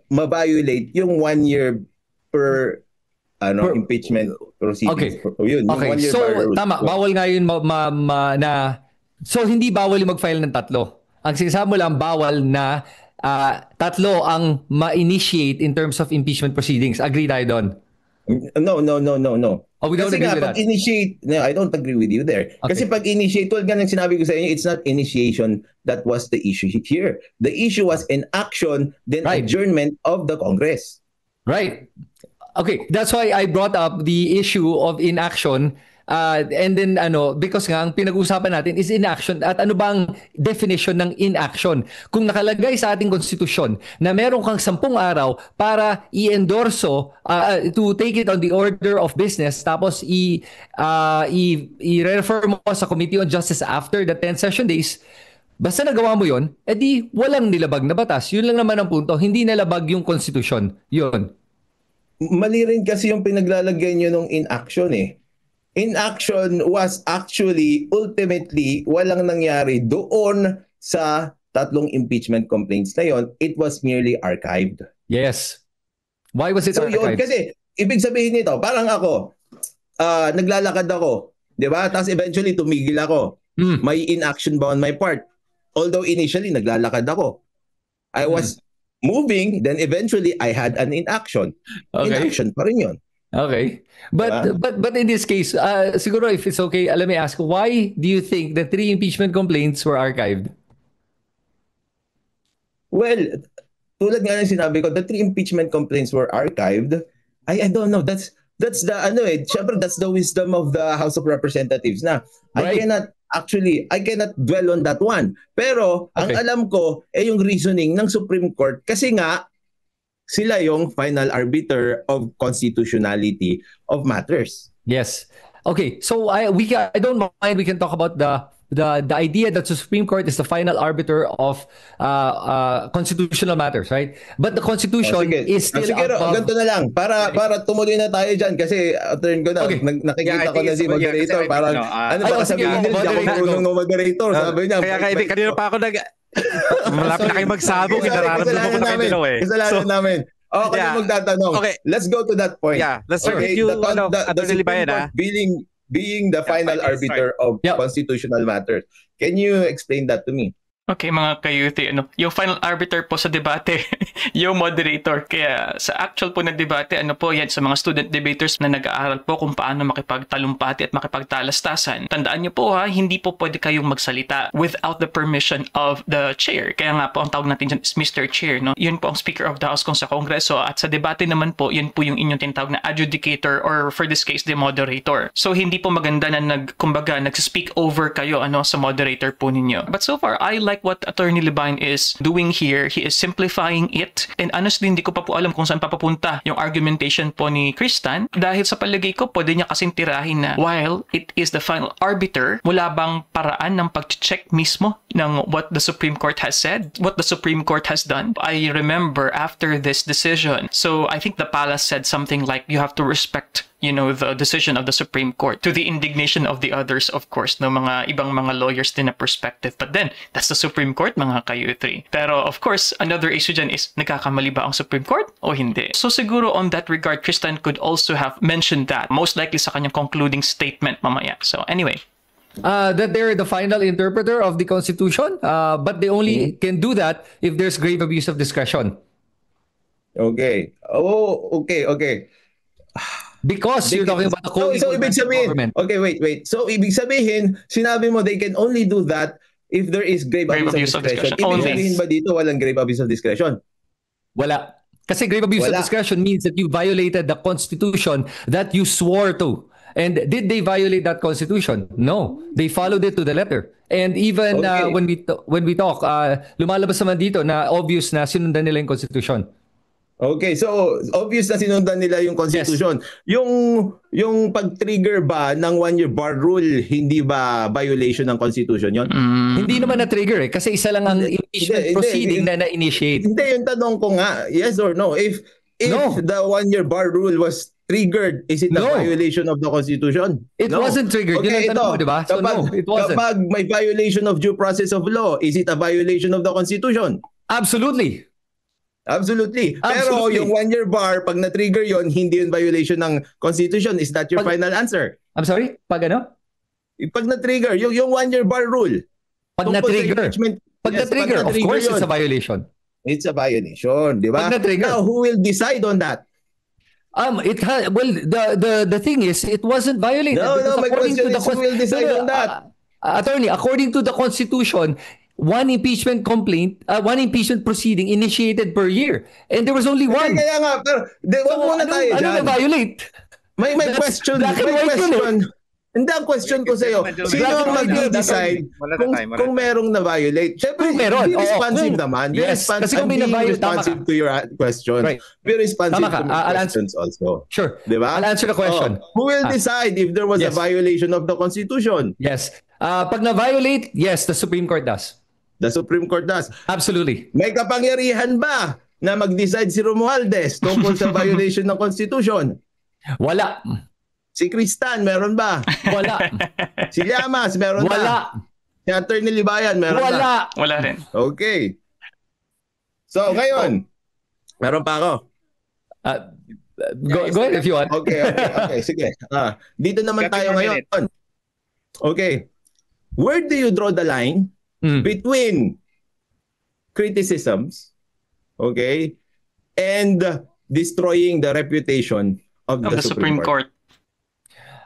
[SPEAKER 1] ma-violate yung 1 year per impeachment proceedings.
[SPEAKER 2] Okay.
[SPEAKER 1] Yun,
[SPEAKER 2] okay. So tama, bawal nga yun so hindi bawal yung mag-file ng 3. Ang sinasabi mo lang, bawal na 3 ang ma-initiate in terms of impeachment proceedings. Agree tayo doon?
[SPEAKER 1] No.
[SPEAKER 2] Oh, we don't
[SPEAKER 1] Kasi
[SPEAKER 2] agree
[SPEAKER 1] nga,
[SPEAKER 2] with
[SPEAKER 1] pag
[SPEAKER 2] that.
[SPEAKER 1] initiate, no, I don't agree with you there.
[SPEAKER 2] Okay.
[SPEAKER 1] Kasi pag initiate, tulad nga ng sinabi ko sa inyo, it's not initiation that was the issue here. The issue was inaction, then adjournment of the Congress.
[SPEAKER 2] Right. Okay, that's why I brought up the issue of inaction. And then because nga ang pinag-uusapan natin is inaction, at ano bang definition ng inaction? Kung nakalagay sa ating konstitusyon na meron kang 10 araw para i-endorso, to take it on the order of business, tapos i-refer mo sa Committee on Justice after the 10 session days, basta nagawa mo yon, edi walang nilabag na batas. Yun lang naman ang punto, hindi nilabag yung konstitusyon. Yun.
[SPEAKER 1] Mali rin kasi yung pinaglalagay nyo nung inaction eh. Inaction was actually, ultimately, walang nangyari doon sa 3 impeachment complaints na yon. It was merely archived.
[SPEAKER 2] Yes. Why was it
[SPEAKER 1] archived? So yun, kasi ibig sabihin nito, parang ako, naglalakad ako, di ba? Tapos eventually tumigil ako. May inaction ba on my part? Although initially naglalakad ako. I was moving, then eventually I had an inaction.
[SPEAKER 2] Okay.
[SPEAKER 1] Inaction pa rin yun.
[SPEAKER 2] Okay. But in this case, siguro if it's okay, let me ask, why do you think the 3 impeachment complaints were archived?
[SPEAKER 1] Well, tulad nga ng sinabi ko, the 3 impeachment complaints were archived. I don't know. That's the syempre that's the wisdom of the House of Representatives na.
[SPEAKER 2] Right.
[SPEAKER 1] I cannot dwell on that one. Pero ang alam ko yung reasoning ng Supreme Court kasi nga sila yung final arbiter of constitutionality of matters.
[SPEAKER 2] Yes. Okay. So I don't mind. We can talk about the idea that the Supreme Court is the final arbiter of constitutional matters, right? But the Constitution is still above...
[SPEAKER 1] Ganito na lang. Para tumuloy na tayo dyan kasi turn ko na.
[SPEAKER 2] Okay.
[SPEAKER 1] Nakikita ko na si moderator. Parang, baka sabihin nila, hindi ako marunong ng moderator. Sabi niya.
[SPEAKER 4] Kaya kanina pa ako malapit na kayo magsabog. Nararamdaman ko na kayo dalaw eh.
[SPEAKER 1] Kasalanan namin. Kayo magtatanong.
[SPEAKER 4] Okay.
[SPEAKER 1] Let's go to that point.
[SPEAKER 4] Yeah, let's start with you,
[SPEAKER 1] the Supreme Court being the final arbiter of constitutional matters. Can you explain that to me?
[SPEAKER 3] Okay, mga kayuti, yung final arbiter po sa debate, yung moderator. Kaya sa actual po na debate, yan sa mga student debaters na nag-aaral po kung paano makipagtalumpati at makipagtalastasan. Tandaan niyo po hindi po pwede kayong magsalita without the permission of the chair. Kaya nga po ang tawag natin dyan is Mr. Chair, no? Yun po ang Speaker of the House kung sa Kongreso. At sa debate naman po, yun po yung inyong tinatawag na adjudicator or for this case, the moderator. So hindi po maganda na nag-speak over kayo sa moderator po ninyo. But so far, I like what Attorney Libane is doing here. He is simplifying it. And honestly, hindi ko pa po alam kung saan papapunta yung argumentation po ni Kristan. Dahil sa palagay ko, pwede niya kasing tirahin na while it is the final arbiter, wala bang paraan ng pag-check mismo ng what the Supreme Court has said, what the Supreme Court has done. I remember after this decision, so I think the palace said something like, you have to respect the decision of the Supreme Court, to the indignation of the others, of course, no, mga ibang mga lawyers din na perspective. But then, that's the Supreme Court, mga kayo-3. Pero, of course, another issue dyan is, nagkakamali ba ang Supreme Court o hindi? So, siguro on that regard, Kristan could also have mentioned that, most likely sa kanyang concluding statement mamaya. So, anyway.
[SPEAKER 2] That they're the final interpreter of the Constitution, but they only can do that if there's grave abuse of discretion.
[SPEAKER 1] Okay. Oh, okay.
[SPEAKER 2] Because you're talking about the
[SPEAKER 1] so ibig sabihin,
[SPEAKER 2] government.
[SPEAKER 1] Okay, wait. So ibig sabihin, sinabi mo they can only do that if there is grave abuse of discretion. Ibig sabihin ba dito walang grave abuse of discretion?
[SPEAKER 2] Wala. Kasi grave abuse of discretion means that you violated the Constitution that you swore to. And did they violate that Constitution? No. They followed it to the letter. And even when we talk, lumalabas naman dito na obvious na sinundan nila yung Constitution.
[SPEAKER 1] Okay, so obvious na sinundan nila yung Constitution. Yes. Yung pag-trigger ba ng one-year bar rule, hindi ba violation ng Constitution yon?
[SPEAKER 2] Hindi naman na-trigger kasi isa lang ang impeachment proceeding na na-initiate.
[SPEAKER 1] Hindi, yung tanong ko nga, yes or no? If the one-year bar rule was triggered, is it a violation of the Constitution?
[SPEAKER 2] It wasn't triggered.
[SPEAKER 1] Okay,
[SPEAKER 2] yun ang tanong mo, di ba? So no, it wasn't.
[SPEAKER 1] Kapag may violation of due process of law, is it a violation of the Constitution?
[SPEAKER 2] Absolutely.
[SPEAKER 1] Pero yung one-year bar, pag na-trigger yon, hindi yun violation ng Constitution. Is that your final answer?
[SPEAKER 2] I'm sorry? Pag ano?
[SPEAKER 1] Pag na-trigger, yung one-year bar rule.
[SPEAKER 2] Pag na-trigger. Of course, it's a violation.
[SPEAKER 1] It's a violation, di ba?
[SPEAKER 2] Pag na-trigger.
[SPEAKER 1] Now, who will decide on that?
[SPEAKER 2] The thing is, it wasn't violated.
[SPEAKER 1] No, my question is who will decide on that?
[SPEAKER 2] Attorney, according to the Constitution, one impeachment proceeding initiated per year. And there was only one.
[SPEAKER 1] Kaya nga, pero wag muna tayo dyan.
[SPEAKER 2] Ano na-violate?
[SPEAKER 1] May question. Hindi, ang question ko sa'yo, sino ang mag-decide kung merong na-violate? Siyempre, be responsive naman.
[SPEAKER 2] Kasi kung may na-violate,
[SPEAKER 1] responsive to your question.
[SPEAKER 2] Right.
[SPEAKER 1] Be responsive to my questions also.
[SPEAKER 2] Sure.
[SPEAKER 1] Diba?
[SPEAKER 2] I'll answer the question.
[SPEAKER 1] Who will decide if there was a violation of the Constitution?
[SPEAKER 2] Yes. Pag na-violate, yes, the Supreme Court does.
[SPEAKER 1] The Supreme Court does.
[SPEAKER 2] Absolutely.
[SPEAKER 1] May kapangyarihan ba na mag-decide si Romualdez tungkol sa violation ng Constitution?
[SPEAKER 2] Wala.
[SPEAKER 1] Si Kristan, meron ba?
[SPEAKER 2] Wala.
[SPEAKER 1] Si Llamas, meron ba?
[SPEAKER 2] Wala.
[SPEAKER 1] Si Attorney Libayan, meron ba?
[SPEAKER 3] Wala rin.
[SPEAKER 1] Okay. So, ngayon, meron pa ako.
[SPEAKER 2] Go ahead if you want.
[SPEAKER 1] Okay. Sige. Dito naman tayo ngayon. Okay. Where do you draw the line between criticisms, and destroying the reputation of the Supreme Court?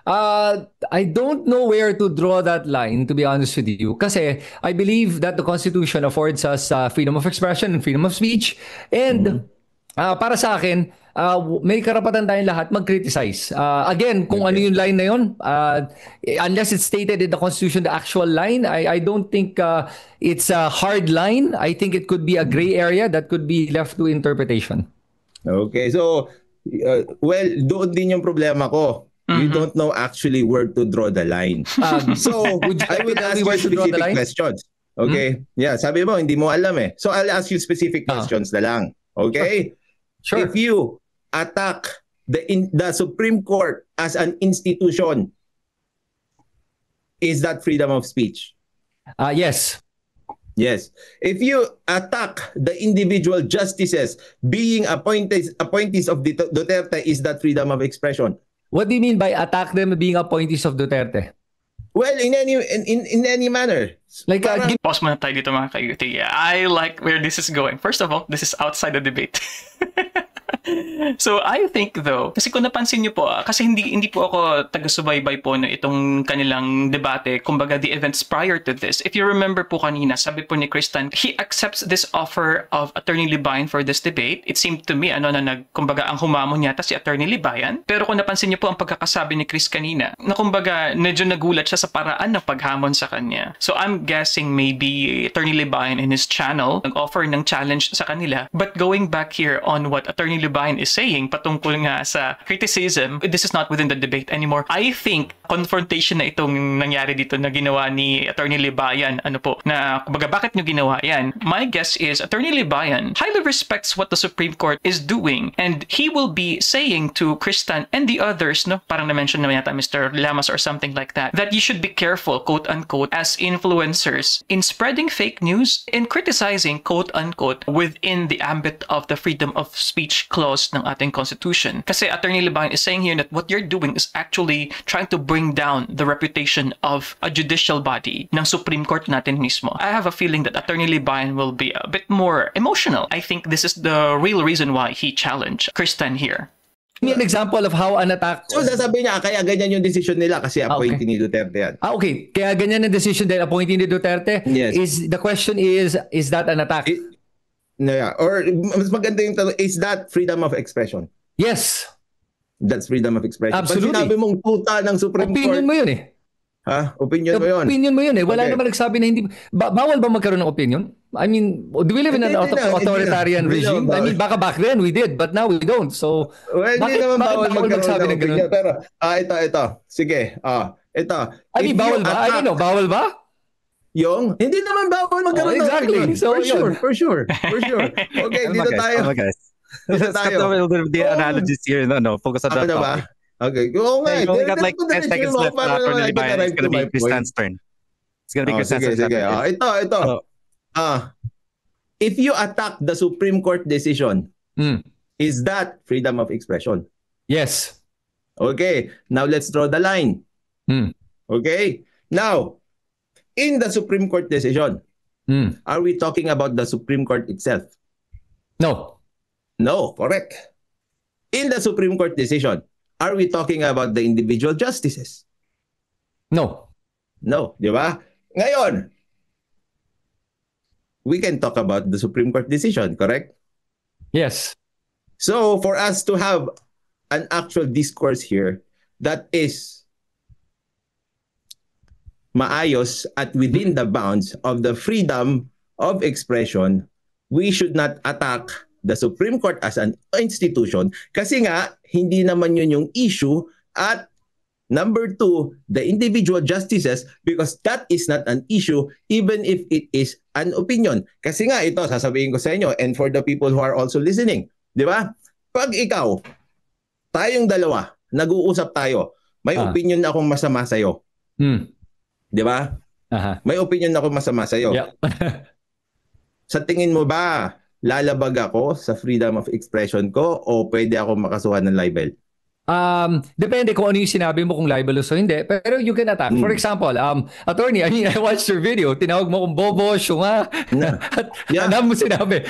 [SPEAKER 2] I don't know where to draw that line, to be honest with you. Kasi I believe that the Constitution affords us freedom of expression and freedom of speech. And para sa akin, may karapatan tayong lahat mag-criticize. Again, kung ano yung line na yun, unless it's stated in the Constitution, the actual line, I don't think it's a hard line. I think it could be a gray area that could be left to interpretation.
[SPEAKER 1] Okay, so, doon din yung problema ko. You don't know actually where to draw the line. So, I will ask you specific questions. Okay? Yeah, sabi mo, hindi mo alam eh. So, I'll ask you specific questions na lang. Okay?
[SPEAKER 2] Sure.
[SPEAKER 1] If you attack the Supreme Court as an institution, is that freedom of speech?
[SPEAKER 2] Yes.
[SPEAKER 1] Yes. If you attack the individual justices being appointees of Duterte, is that freedom of expression?
[SPEAKER 2] What do you mean by attack them being appointees of Duterte?
[SPEAKER 1] Well, in any manner.
[SPEAKER 2] Like,
[SPEAKER 3] Pause muna tayo dito mga ka-UT. I like where this is going. First of all, this is outside the debate. So I think though, kasi kung napansin niyo po, kasi hindi po ako taga-subaybay po na itong kanilang debate, kumbaga the events prior to this. If you remember po kanina, sabi po ni Kristan, he accepts this offer of Attorney Libayan for this debate. It seemed to me, kumbaga ang humamon yata si Attorney Libayan. Pero kung napansin niyo po ang pagkakasabi ni Chris kanina, na kumbaga medyo nagulat siya sa paraan ng paghamon sa kanya. So I'm guessing maybe Attorney Libayan in his channel nag-offer ng challenge sa kanila. But going back here on what Attorney Libayan is saying patungkol nga sa criticism, this is not within the debate anymore. I think confrontation na itong nangyari dito na ginawa ni Attorney Libayan, na kumbaga bakit nyo ginawa yan? My guess is Attorney Libayan highly respects what the Supreme Court is doing, and he will be saying to Kristan and the others, parang na-mention naman yata Mr. Lamas or something like that you should be careful, quote unquote, as influencers in spreading fake news and criticizing, quote unquote, within the ambit of the freedom of speech clause ng ating constitution. Kasi Attorney Libayan is saying here that what you're doing is actually trying to bring down the reputation of a judicial body ng Supreme Court natin mismo. I have a feeling that Attorney Libayan will be a bit more emotional. I think this is the real reason why he challenged Kristan here.
[SPEAKER 2] Give me an example of how an attack...
[SPEAKER 1] So, sasabihin niya, kaya ganyan yung decision nila kasi appointee ni Duterte yan.
[SPEAKER 2] Okay. Kaya ganyan ang decision din, appointee ni Duterte.
[SPEAKER 1] Yes.
[SPEAKER 2] The question is that an attack?
[SPEAKER 1] Or mas maganda yung tanong, is that freedom of expression?
[SPEAKER 2] Yes.
[SPEAKER 1] That's freedom of expression.
[SPEAKER 2] Absolutely.
[SPEAKER 1] Pag sinabi mong tuta ng Supreme Court...
[SPEAKER 2] Opinion mo yun eh.
[SPEAKER 1] Ha? Opinion mo yun?
[SPEAKER 2] Opinion mo yun eh. Wala
[SPEAKER 1] Okay.
[SPEAKER 2] naman nagsabi na hindi... Bawal ba magkaroon ng opinion? I mean, do we live in an authoritarian regime? I mean, baka back then we did, but now we don't. So,
[SPEAKER 1] well, hindi naman bawal magkaroon ng opinion. Pero, ito. Sige. Ito.
[SPEAKER 2] I mean, bawal ba? I don't know. Bawal ba?
[SPEAKER 1] Yung? Hindi naman bawal magkaroon ng opinion.
[SPEAKER 2] So,
[SPEAKER 1] for sure. Okay, dito tayo.
[SPEAKER 5] Let's cut a little bit of the analogies here. No. Focus on that topic.
[SPEAKER 1] Okay. Oo nga.
[SPEAKER 5] We only got like 10 seconds left for the Libayan. It's going to be Kristan's turn. It's going to be Kristan's turn.
[SPEAKER 1] Sige. Ito. If you attack the Supreme Court decision, is that freedom of expression?
[SPEAKER 2] Yes.
[SPEAKER 1] Okay. Now let's draw the line. Okay. Now, in the Supreme Court decision, are we talking about the Supreme Court itself? No, correct. In the Supreme Court decision, are we talking about the individual justices? No, di ba? Ngayon, we can talk about the Supreme Court decision, correct?
[SPEAKER 2] Yes.
[SPEAKER 1] So, for us to have an actual discourse here that is maayos at within the bounds of the freedom of expression, we should not attack the Supreme Court as an institution kasi nga, hindi naman yun yung issue. At number two, the individual justices, because that is not an issue even if it is an opinion. Kasi nga, ito, sasabihin ko sa inyo, and for the people who are also listening, di ba? Pag ikaw, tayong dalawa, nag-uusap tayo, may opinion akong masama sa'yo. Di ba? May opinion akong masama sa'yo.
[SPEAKER 2] Yeah.
[SPEAKER 1] Sa tingin mo ba, lalabag ako sa freedom of expression ko o pwede ako makasuhan ng libel?
[SPEAKER 2] Depende kung ano yung sinabi mo, kung libelous o hindi. Pero you can attack. For example, attorney, I watched your video. Tinawag mo kung bobo, syunga. Ano mo sinabi?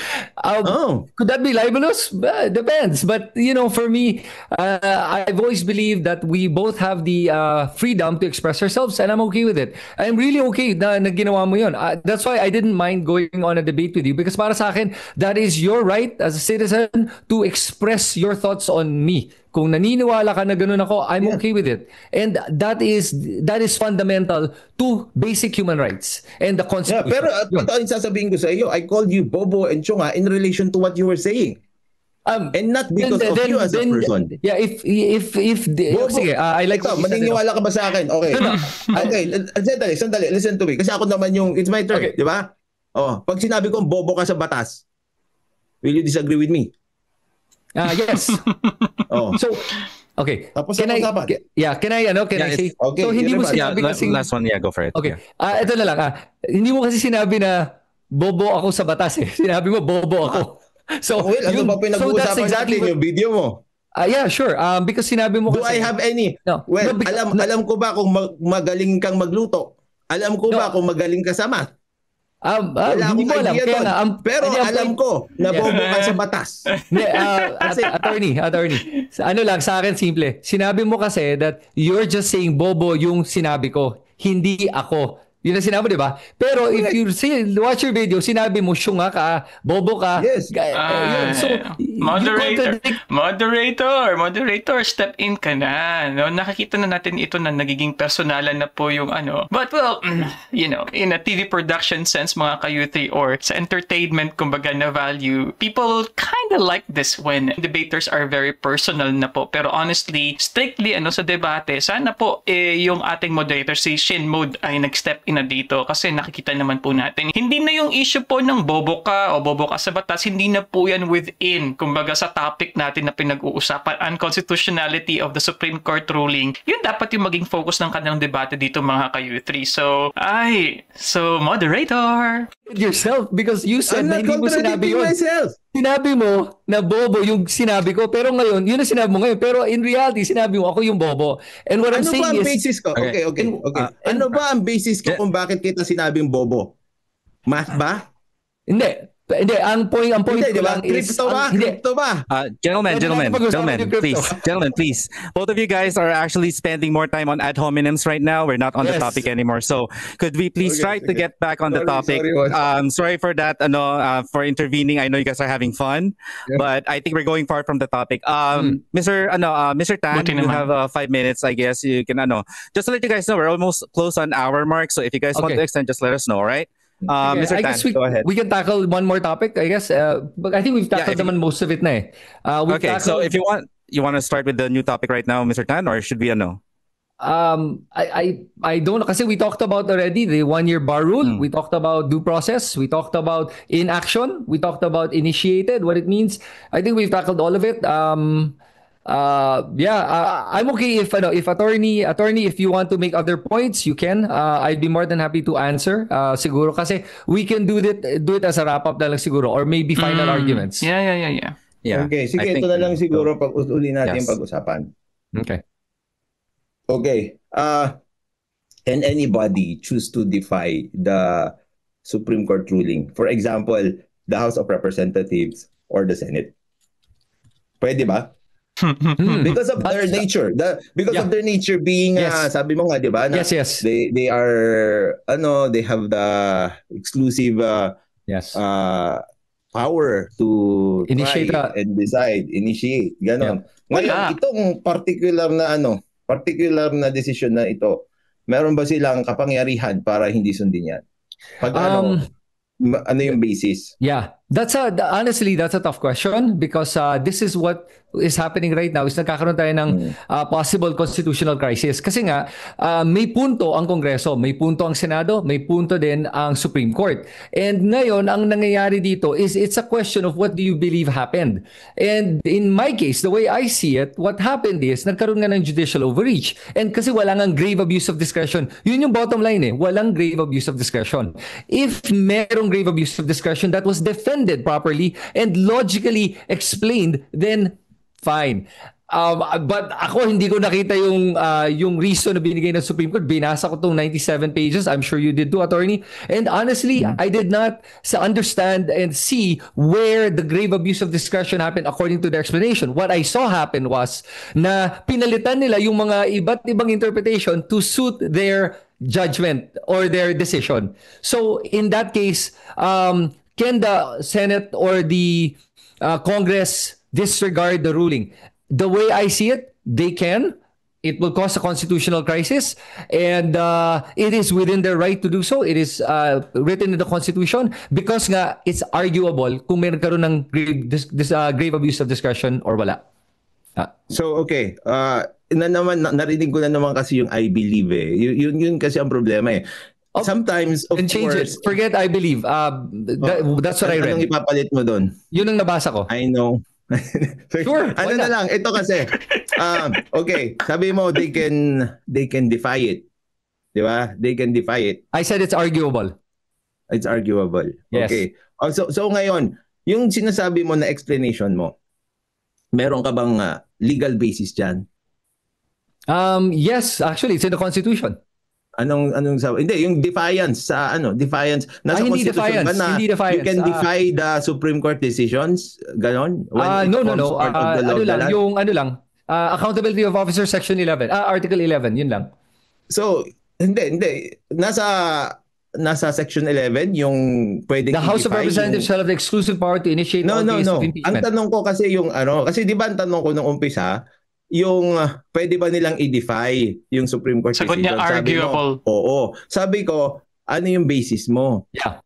[SPEAKER 2] Could that be libelous? Depends. But, for me, I've always believed that we both have the freedom to express ourselves, and I'm okay with it. I'm really okay na ginawa mo yun. That's why I didn't mind going on a debate with you, because para sa akin, that is your right as a citizen to express your thoughts on me. Kung naniniwala ka na ganun ako, I'm okay with it. And that is fundamental to basic human rights and the Constitution.
[SPEAKER 1] Yeah, pero ito ang sasabihin ko sa iyo, I called you bobo and chunga in relation to what you were saying. And not because of you as a person.
[SPEAKER 2] Yeah, if sige, I like
[SPEAKER 1] ito, maniniwala ka ba sa akin? Okay. Okay, sandali, listen to me. Kasi ako naman it's my turn, di ba? Pag sinabi kong bobo ka sa batas, will you disagree with me?
[SPEAKER 2] Yes. So, okay.
[SPEAKER 1] Tapos
[SPEAKER 2] can I say?
[SPEAKER 1] Okay,
[SPEAKER 2] so, hindi mo sinabi kasi...
[SPEAKER 5] Last one, go for it.
[SPEAKER 2] Okay. Ito na lang. Hindi mo kasi sinabi na bobo ako sa batas eh. Sinabi mo bobo ako. So,
[SPEAKER 1] ano ba pinag-uusapan natin yung video mo?
[SPEAKER 2] Yeah, sure. Because sinabi mo
[SPEAKER 1] Do
[SPEAKER 2] kasi...
[SPEAKER 1] I have any?
[SPEAKER 2] No.
[SPEAKER 1] Well,
[SPEAKER 2] No,
[SPEAKER 1] alam ko ba kung magaling kang magluto? Alam ko ba kung magaling ka sa math? Wala
[SPEAKER 2] hindi
[SPEAKER 1] akong
[SPEAKER 2] ko alam.
[SPEAKER 1] idea doon. Pero alam ko na bobo ka sa batas.
[SPEAKER 2] Attorney. Ano lang, sa akin simple. Sinabi mo kasi that you're just saying bobo yung sinabi ko. Hindi ako. Yun ang sinabi, di ba? Pero if you watch your video, sinabi mo, syunga ka, bobo ka.
[SPEAKER 1] Yes.
[SPEAKER 2] So,
[SPEAKER 3] Moderator, step in ka na. No? Nakikita na natin ito na nagiging personalan na po yung ano. But well, you know, in a TV production sense, mga ka-youth or sa entertainment, kumbaga na value, people kind of like this when debaters are very personal na po. Pero honestly, strictly sa debate, sana po yung ating moderator, si Shin Mode, ay nag-step in na dito kasi nakikita naman po natin hindi na yung issue po ng bobo ka o bobo ka sa batas, hindi na po yan within kumbaga sa topic natin na pinag-uusapan, unconstitutionality of the Supreme Court ruling. Yun dapat yung maging focus ng kanilang debate dito mga ka-U3. So moderator
[SPEAKER 2] yourself because you said na hindi mo sinabi yun. Sinabi mo na bobo yung sinabi ko pero ngayon yun ang sinabi mo ngayon pero in reality sinabi mo ako yung bobo. And what I'm saying is
[SPEAKER 1] basis ko? Okay. Ano ba ang basis ko kung bakit kita sinabing bobo? Math ba?
[SPEAKER 2] Hindi, ang point ko lang is
[SPEAKER 1] crypto ba?
[SPEAKER 5] Gentlemen, please. Both of you guys are actually spending more time on ad hominems right now. We're not on the topic anymore. So, could we please try to get back on the topic? Sorry for that, for intervening. I know you guys are having fun, but I think we're going far from the topic. Mr. Tan, you have 5 minutes, I guess. You can just to let you guys know, we're almost close on our mark. So, if you guys want to extend, just let us know, all right? Mr. Tan, go ahead.
[SPEAKER 2] We can tackle one more topic, I guess. But I think we've tackled most of it na eh.
[SPEAKER 5] So if you want to start with the new topic right now, Mr. Tan, or should we know?
[SPEAKER 2] I don't know kasi we talked about already the 1-year bar rule. We talked about due process. We talked about inaction. We talked about initiated, what it means. I think we've tackled all of it. I'm okay if attorney, if you want to make other points, you can. I'd be more than happy to answer. Siguro kasi we can do it as a wrap up na lang siguro or maybe final arguments.
[SPEAKER 3] Yeah.
[SPEAKER 1] Okay, sige, ito na lang siguro uli natin pag-usapan. Okay. Can anybody choose to defy the Supreme Court ruling? For example, the House of Representatives or the Senate. Pwede ba? Because of their nature, of their nature being sabi mo nga, di ba,
[SPEAKER 2] yes,
[SPEAKER 1] they are they have the exclusive power to
[SPEAKER 2] initiate
[SPEAKER 1] and decide, initiate ganon. Ngayon itong particular na decision na ito, meron ba silang kapangyarihan para hindi sundin yan? Pag ano yung basis?
[SPEAKER 2] Honestly, that's a tough question because this is what is happening right now is nagkakaroon tayo ng possible constitutional crisis. Kasi nga, may punto ang Kongreso, may punto ang Senado, may punto din ang Supreme Court. And ngayon, ang nangyayari dito is it's a question of what do you believe happened. And in my case, the way I see it, what happened is nagkaroon nga ng judicial overreach. And kasi wala nga grave abuse of discretion. Yun yung bottom line eh. Walang grave abuse of discretion. If merong grave abuse of discretion that was defended properly and logically explained, then fine. But ako hindi ko nakita yung reason na binigay ng Supreme Court. Binasa ko tong 97 pages. I'm sure you did too, attorney. And honestly, I did not understand and see where the grave abuse of discretion happened according to the explanation. What I saw happen was na pinalitan nila yung mga iba't ibang interpretation to suit their judgment or their decision. So in that case, can the Senate or the Congress disregard the ruling? The way I see it, they can. It will cause a constitutional crisis, and it is within their right to do so. It is written in the Constitution because nga it's arguable kung meron karoon ng grave abuse of discretion or wala.
[SPEAKER 1] So okay, narinig ko na naman kasi yung I believe eh. Yun kasi ang problema eh. Sometimes, of course...
[SPEAKER 2] Forget I believe. That's what I read.
[SPEAKER 1] Anong ipapalit mo doon?
[SPEAKER 2] Yun ang nabasa ko.
[SPEAKER 1] I know.
[SPEAKER 2] Sure.
[SPEAKER 1] Na lang, ito kasi. Okay, sabi mo they can defy it. Di ba? They can defy it.
[SPEAKER 2] I said it's arguable.
[SPEAKER 1] It's arguable.
[SPEAKER 2] Yes.
[SPEAKER 1] Okay. So ngayon, yung sinasabi mo na explanation mo, Meron ka bang legal basis dyan?
[SPEAKER 2] Yes, actually, it's in the Constitution.
[SPEAKER 1] Anong sabi? Hindi, yung defiance sa defiance nasa
[SPEAKER 2] hindi
[SPEAKER 1] Constitution
[SPEAKER 2] defiance,
[SPEAKER 1] ba na
[SPEAKER 2] hindi defiance.
[SPEAKER 1] you can defy the Supreme Court decisions? Ganon?
[SPEAKER 2] No. Accountability of Officers Section 11. Article 11, yun lang.
[SPEAKER 1] So, hindi. Nasa Section 11 yung pwedeng
[SPEAKER 2] The House of Representatives shall have the exclusive power to initiate all cases of impeachment.
[SPEAKER 1] Ang tanong ko kasi kasi di ba ang tanong ko nung umpisa, yung pwede ba nilang i-defy yung Supreme Court
[SPEAKER 3] decision? Sagot niya arguable.
[SPEAKER 1] Oo. Sabi ko, ano yung basis mo?
[SPEAKER 2] Yeah.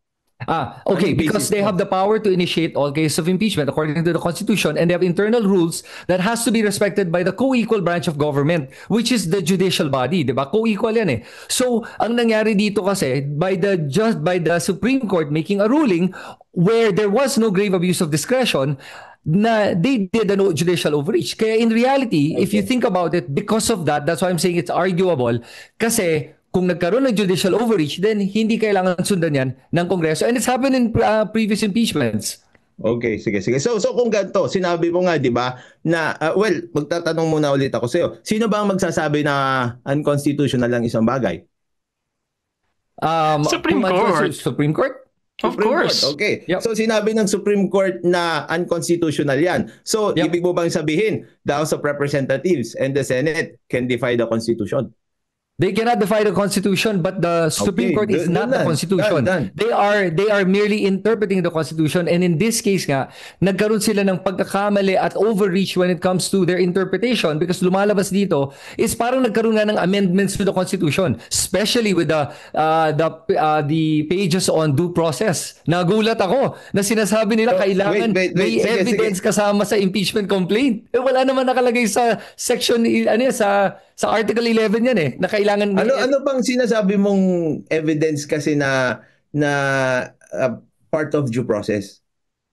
[SPEAKER 2] Okay, because they have the power to initiate all cases of impeachment according to the Constitution, and they have internal rules that has to be respected by the co-equal branch of government, which is the judicial body, 'di ba? Co-equal 'yan eh. So, ang nangyari dito kasi by the Supreme Court making a ruling where there was no grave abuse of discretion, na they did a judicial overreach. Kaya in reality, if you think about it, because of that, that's why I'm saying it's arguable, kasi kung nagkaroon ng judicial overreach, then hindi kailangan sundan yan ng Kongreso. And it's happened in previous impeachments.
[SPEAKER 1] Okay, sige. So kung ganito, sinabi mo nga, di ba, na, magtatanong muna ulit ako sa'yo. Sino ba ang magsasabi na unconstitutional ang isang bagay?
[SPEAKER 3] Supreme Court.
[SPEAKER 2] Supreme Court?
[SPEAKER 3] Of course.
[SPEAKER 1] Court. Okay.
[SPEAKER 2] Yep.
[SPEAKER 1] So sinabi ng Supreme Court na unconstitutional yan. So ibig mo bang sabihin, the House of Representatives and the Senate can defy the Constitution?
[SPEAKER 2] They cannot defy the Constitution, but the Supreme Court is not the Constitution. They are merely interpreting the Constitution, and in this case nga, nagkaroon sila ng pagkakamali at overreach when it comes to their interpretation, because lumalabas dito is parang nagkaroon nga ng amendments to the Constitution, especially with the pages on due process. Nagulat ako na sinasabi nila kailangan may evidence kasama sa impeachment complaint. Wala naman nakalagay sa section sa Article 11 yan na kailangan
[SPEAKER 1] ano bang sinasabi mong evidence kasi na part of due process?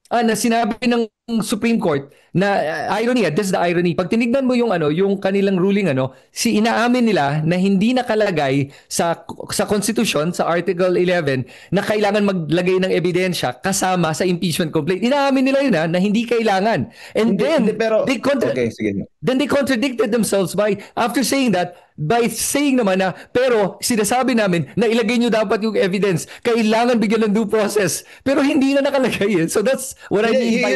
[SPEAKER 2] Na sinabi ng Supreme Court na irony, this is the irony. Pag tinignan mo yung kanilang ruling inaamin nila na hindi nakalagay sa Constitution sa Article 11 na kailangan maglagay ng ebidensya kasama sa impeachment complaint. Inaamin nila yun na hindi kailangan. And then they contradicted themselves by after saying that, by saying naman na pero sinasabi namin na ilagay nyo dapat yung evidence, kailangan bigyan ng due process, pero hindi na nakalagay. So that's what I mean by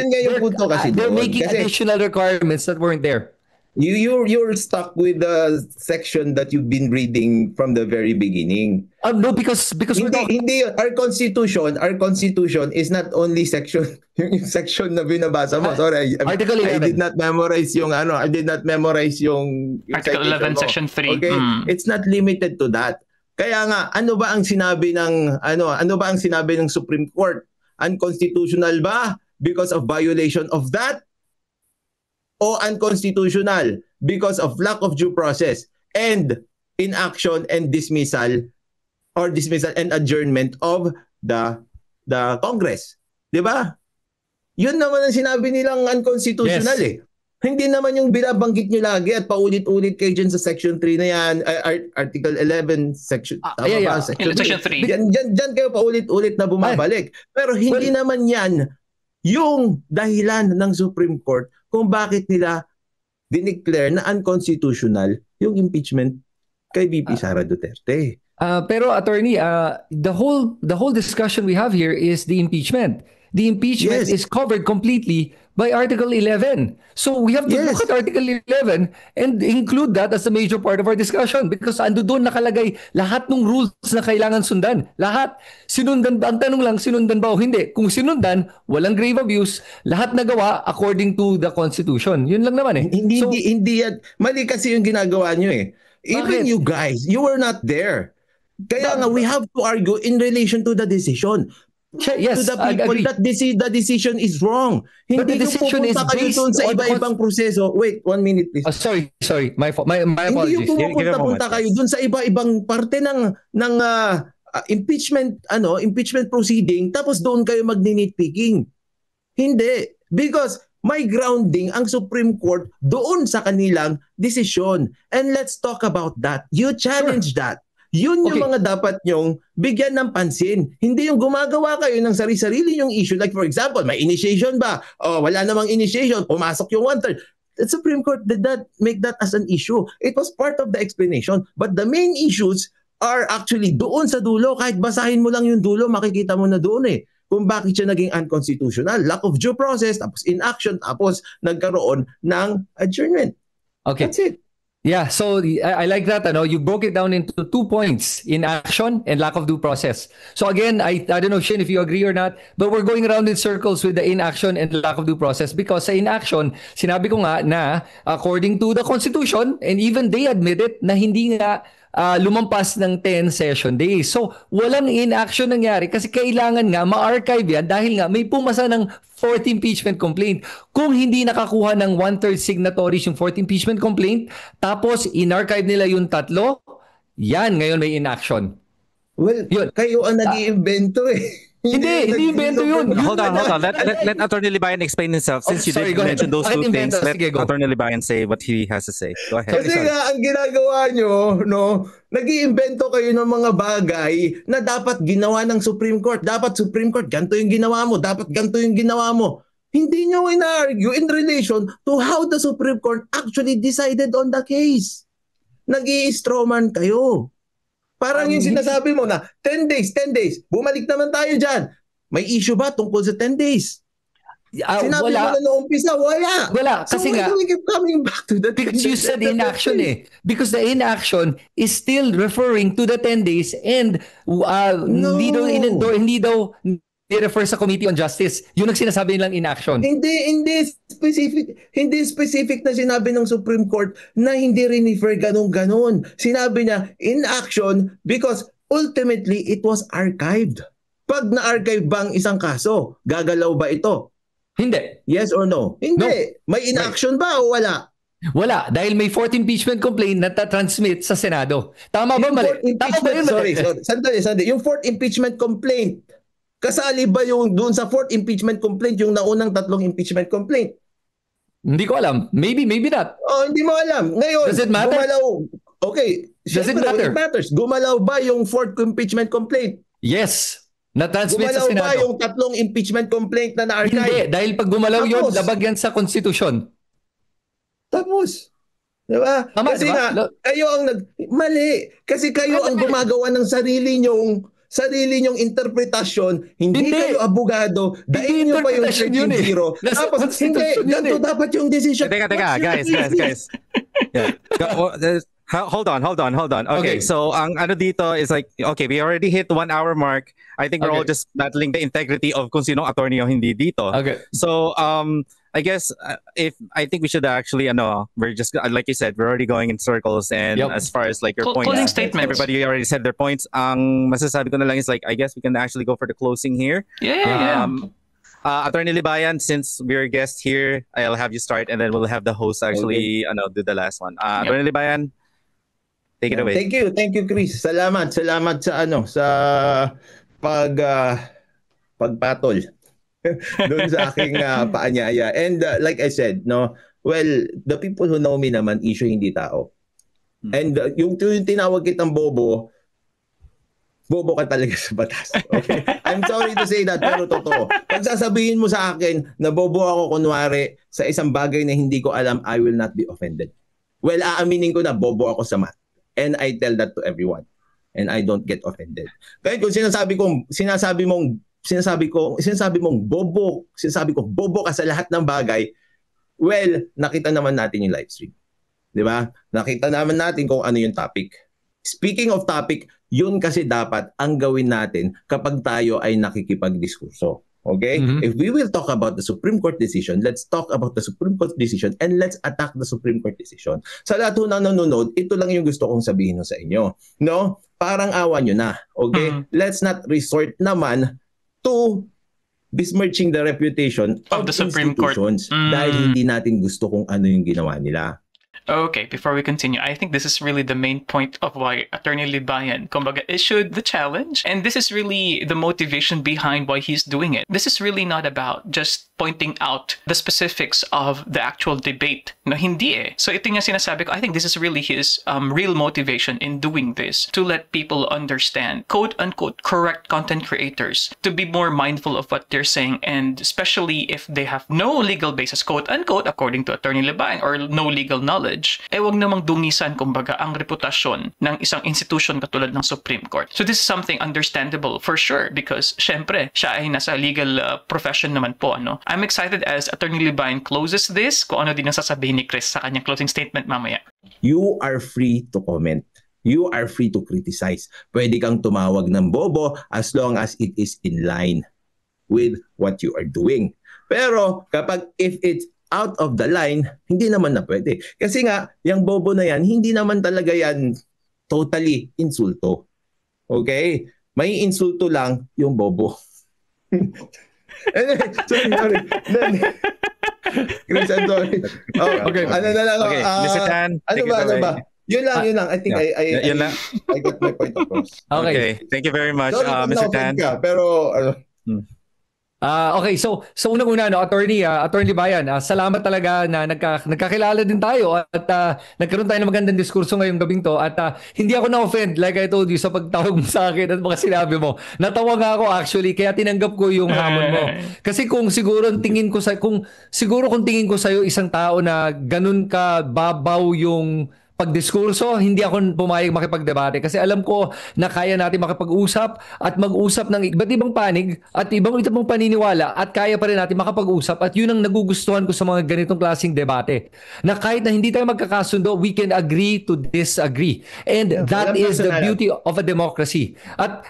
[SPEAKER 2] they're making additional requirements that weren't there.
[SPEAKER 1] You're stuck with the section that you've been reading from the very beginning.
[SPEAKER 2] No, because
[SPEAKER 1] hindi our constitution is not only section yung section na binabasa mo. Sorry,
[SPEAKER 2] Article 11.
[SPEAKER 1] I did not memorize yung
[SPEAKER 3] Article 11 section 3.
[SPEAKER 1] Okay, it's not limited to that. Kaya nga, ano ba ang sinabi ng Supreme Court? Unconstitutional ba because of violation of that? O unconstitutional because of lack of due process and inaction and dismissal and adjournment of the Congress. 'Di ba? Yun naman ang sinabi nilang unconstitutional Hindi naman yung binabanggit nyo lagi at paulit-ulit kayo dyan sa Section 3 na yan, Article 11, Section,
[SPEAKER 3] Section 3.
[SPEAKER 1] Dyan kayo paulit-ulit na bumabalik. Pero hindi naman yan yung dahilan ng Supreme Court kung bakit nila dineclare na unconstitutional yung impeachment kay VP Sara Duterte.
[SPEAKER 2] Pero attorney, the whole discussion we have here is the impeachment. The impeachment is covered completely by Article 11. So we have to look at Article 11 and include that as a major part of our discussion, because ando doon nakalagay lahat ng rules na kailangan sundan. Lahat. Sinundan ba? Ang tanong lang, sinundan ba o hindi? Kung sinundan, walang grave abuse, lahat nagawa according to the Constitution. Yun lang naman
[SPEAKER 1] Hindi yan. Mali kasi yung ginagawa nyo Even you guys, you were not there. Kaya nga, we have to argue in relation to the decision.
[SPEAKER 2] Yes,
[SPEAKER 1] to the people that the decision is wrong. Hindi
[SPEAKER 2] the decision is based
[SPEAKER 1] doon sa iba-ibang proseso. Wait, 1 minute please.
[SPEAKER 2] Sorry. My apologies.
[SPEAKER 1] Hindi yung pupunta kayo doon sa iba-ibang parte ng impeachment proceeding tapos doon kayo magni-nitpicking. Hindi. Because may grounding ang Supreme Court doon sa kanilang desisyon. And let's talk about that. You challenge that. Yun yung
[SPEAKER 2] Okay.
[SPEAKER 1] mga dapat nyong bigyan ng pansin. Hindi yung gumagawa kayo ng sarili-sarili yung issue. Like for example, may initiation ba? O wala namang initiation, pumasok yung 1/3. The Supreme Court did not make that as an issue. It was part of the explanation. But the main issues are actually doon sa dulo. Kahit basahin mo lang yung dulo, makikita mo na doon eh. Kung bakit siya naging unconstitutional. Lack of due process, tapos inaction, tapos nagkaroon ng adjournment.
[SPEAKER 2] Okay.
[SPEAKER 1] That's it.
[SPEAKER 2] Yeah, so I like that. You broke it down into 2 points: inaction and lack of due process. So again, I don't know, Shin, if you agree or not, but we're going around in circles with the inaction and lack of due process because sa inaction, sinabi ko nga na according to the Constitution, and even they admit it, na hindi nga lumampas ng 10 session days. So walang inaction nangyari kasi kailangan nga ma-archive yan dahil nga may pumasa ng 4th impeachment complaint. Kung hindi nakakuha ng 1/3 signatories yung 4th impeachment complaint, tapos in-archive nila yung 3, yan ngayon may inaction.
[SPEAKER 1] Well,
[SPEAKER 2] Yun.
[SPEAKER 1] kayo ang nag-iimbento eh.
[SPEAKER 2] Hindi invento yun.
[SPEAKER 5] Hold on. Let Attorney Libayan explain himself. Since you
[SPEAKER 2] sorry,
[SPEAKER 5] did
[SPEAKER 2] go ahead.
[SPEAKER 5] mention those
[SPEAKER 2] Bakit
[SPEAKER 5] 2 things,
[SPEAKER 2] invento?
[SPEAKER 5] let
[SPEAKER 2] Sige, go.
[SPEAKER 5] Attorney Libayan say what he has to say. Go ahead.
[SPEAKER 1] Kasi nga, ang ginagawa nyo, no, nag-iimbento kayo ng mga bagay na dapat ginawa ng Supreme Court. Dapat Supreme Court, ganito yung ginawa mo. Dapat ganito yung ginawa mo. Hindi nyo ina-argue in relation to how the Supreme Court actually decided on the case. Nag-i-strawman kayo. Parang yung sinasabi mo na 10 days. Bumalik naman tayo dyan. May issue ba tungkol sa 10 days? Sinabi mo
[SPEAKER 2] Wala.
[SPEAKER 1] na noong umpisa, wala.
[SPEAKER 2] Wala,
[SPEAKER 1] So
[SPEAKER 2] kasi
[SPEAKER 1] why
[SPEAKER 2] nga,
[SPEAKER 1] do we keep coming back to that?
[SPEAKER 2] because you said inaction eh. Because the inaction is still referring to the 10 days and hindi daw i-refer sa Committee on Justice. Yun ang sinasabi nilang inaction.
[SPEAKER 1] Hindi specific na sinabi ng Supreme Court na hindi refer ganun. Sinabi niya in action because ultimately it was archived. Pag na-archive ba ang isang kaso, gagalaw ba ito?
[SPEAKER 2] Hindi.
[SPEAKER 1] Yes or no? Hindi.
[SPEAKER 2] No.
[SPEAKER 1] May inaction ba o wala?
[SPEAKER 2] Wala. Dahil may 4th impeachment complaint na transmit sa Senado. Tama ba mali? Tama ba yun?
[SPEAKER 1] Sorry. Sandali. Yung 4th impeachment complaint, kasali ba yung doon sa 4th impeachment complaint yung naunang 3 impeachment complaint?
[SPEAKER 2] Hindi ko alam. Maybe not.
[SPEAKER 1] Oh, hindi mo alam. Ngayon,
[SPEAKER 2] Does it matter?
[SPEAKER 1] gumalaw. Okay.
[SPEAKER 2] Does it
[SPEAKER 1] Siyempre,
[SPEAKER 2] matter?
[SPEAKER 1] it matters. Gumalaw ba yung 4th impeachment complaint?
[SPEAKER 2] Yes. Na-transmit sa
[SPEAKER 1] Gumalaw ba
[SPEAKER 2] Senado.
[SPEAKER 1] yung 3 impeachment complaint na
[SPEAKER 2] Hindi.
[SPEAKER 1] na-archive?
[SPEAKER 2] Dahil pag gumalaw yun,
[SPEAKER 1] Tapos.
[SPEAKER 2] labag yan sa konstitusyon.
[SPEAKER 1] Tapos. Diba?
[SPEAKER 2] Tama,
[SPEAKER 1] Kasi
[SPEAKER 2] diba?
[SPEAKER 1] nga, kayo ang mali. Kasi kayo ang gumagawa ng sarili nyong interpretasyon. Hindi kayo abogado. Daig nyo pa yung
[SPEAKER 2] interpretasyon yun eh.
[SPEAKER 1] 13-0.
[SPEAKER 2] Nasa
[SPEAKER 1] Tapos, hindi.
[SPEAKER 2] Constitution yun
[SPEAKER 1] Ganito
[SPEAKER 2] eh.
[SPEAKER 1] dapat yung decision.
[SPEAKER 5] Teka, guys. Yeah. Hold on. Okay,
[SPEAKER 2] Okay.
[SPEAKER 5] so ang ano dito is like, okay, we already hit the 1 hour mark. I think we're all
[SPEAKER 2] Okay.
[SPEAKER 5] just battling the integrity of kung sinong attorney o hindi dito.
[SPEAKER 2] Okay.
[SPEAKER 5] So, I guess I think we should actually, we're just, like you said, we're already going in circles. And
[SPEAKER 2] Yep.
[SPEAKER 5] as far as like your points,
[SPEAKER 3] Closing statements.
[SPEAKER 5] everybody already said their points. Ang masasabi ko na lang is like, I guess we can actually go for the closing here.
[SPEAKER 3] Yeah.
[SPEAKER 5] Attorney Libayan, since we're a guest here, I'll have you start and then we'll have the host actually do the last one. Attorney Libayan, take it away.
[SPEAKER 1] Thank you, Chris. Salamat sa pagpatol doon sa aking paanyaya. And like I said, the people who know me naman, issue hindi tao. And yung tinawag kitang bobo ka talaga sa batas. Okay? I'm sorry to say that, pero totoo. Pag sasabihin mo sa akin na bobo ako kunwari sa isang bagay na hindi ko alam, I will not be offended. Well, aaminin ko na bobo ako sa math. And I tell that to everyone. And I don't get offended. Kaya kung sinasabi mong bobo ka sa lahat ng bagay, well, nakita naman natin yung live stream. 'Di ba? Nakita naman natin kung ano yung topic. Speaking of topic, yun kasi dapat ang gawin natin kapag tayo ay nakikipagdiskurso. Okay?
[SPEAKER 2] Mhm.
[SPEAKER 1] If we will talk about the Supreme Court decision, let's talk about the Supreme Court decision and let's attack the Supreme Court decision. Sa lahat ho na nanonood, ito lang yung gusto kong sabihin sa inyo. No? Parang awa nyo na. Okay? Let's not resort naman to besmirching the reputation
[SPEAKER 3] Of the Supreme Court.
[SPEAKER 1] institutions dahil hindi natin gusto kung ano yung ginawa nila.
[SPEAKER 3] Okay, before we continue, I think this is really the main point of why Attorney Libayan, kumbaga, issued the challenge. And this is really the motivation behind why he's doing it. This is really not about just pointing out the specifics of the actual debate. No, hindi eh. So ito yung sinasabi ko, I think this is really his real motivation in doing this, to let people understand, quote-unquote, correct content creators, to be more mindful of what they're saying, and especially if they have no legal basis, quote-unquote, according to Attorney Libayan, or no legal knowledge, wag namang dungisan, kumbaga, ang reputasyon ng isang institution katulad ng Supreme Court. So this is something understandable for sure, because syempre, siya ay nasa legal profession naman po. Ano? I'm excited as Attorney Libayan closes this, kung ano din ang sasabihin ni Chris sa kanyang closing statement mamaya.
[SPEAKER 1] You are free to comment. You are free to criticize. Pwede kang tumawag ng bobo as long as it is in line with what you are doing. Pero kapag if it's out of the line, hindi naman na pwede. Kasi nga, yung bobo na yan, hindi naman talaga yan totally insulto. Okay? May insulto lang yung bobo. sorry. Chris, I'm sorry. Oh, okay. Ano na lang?
[SPEAKER 5] Okay, Mr. Tan.
[SPEAKER 1] Ano ba? Yun lang. I think I got my point across.
[SPEAKER 5] Okay. Thank you very much, Mr. Tan.
[SPEAKER 1] Pero
[SPEAKER 2] Okay, so unang-una, Attorney Libayan, salamat talaga na nagkakilala din tayo at nagkaroon tayo ng magandang diskurso ngayong gabing to at hindi ako na-offend like I told you sa pagtawag mo sa akin at mga sinabi mo. Natawa nga ako actually kaya tinanggap ko yung hamon mo. Kasi kung tingin ko sa iyo isang tao na ganun ka babaw yung pagdiskurso, hindi ako pumayag makipagdebate kasi alam ko na kaya natin makipag-usap at mag-usap ng iba't ibang panig at ibang paniniwala at kaya pa rin natin makapag-usap at yun ang nagugustuhan ko sa mga ganitong klaseng debate. Na kahit na hindi tayo magkakasundo, we can agree to disagree. And that is the beauty of a democracy. At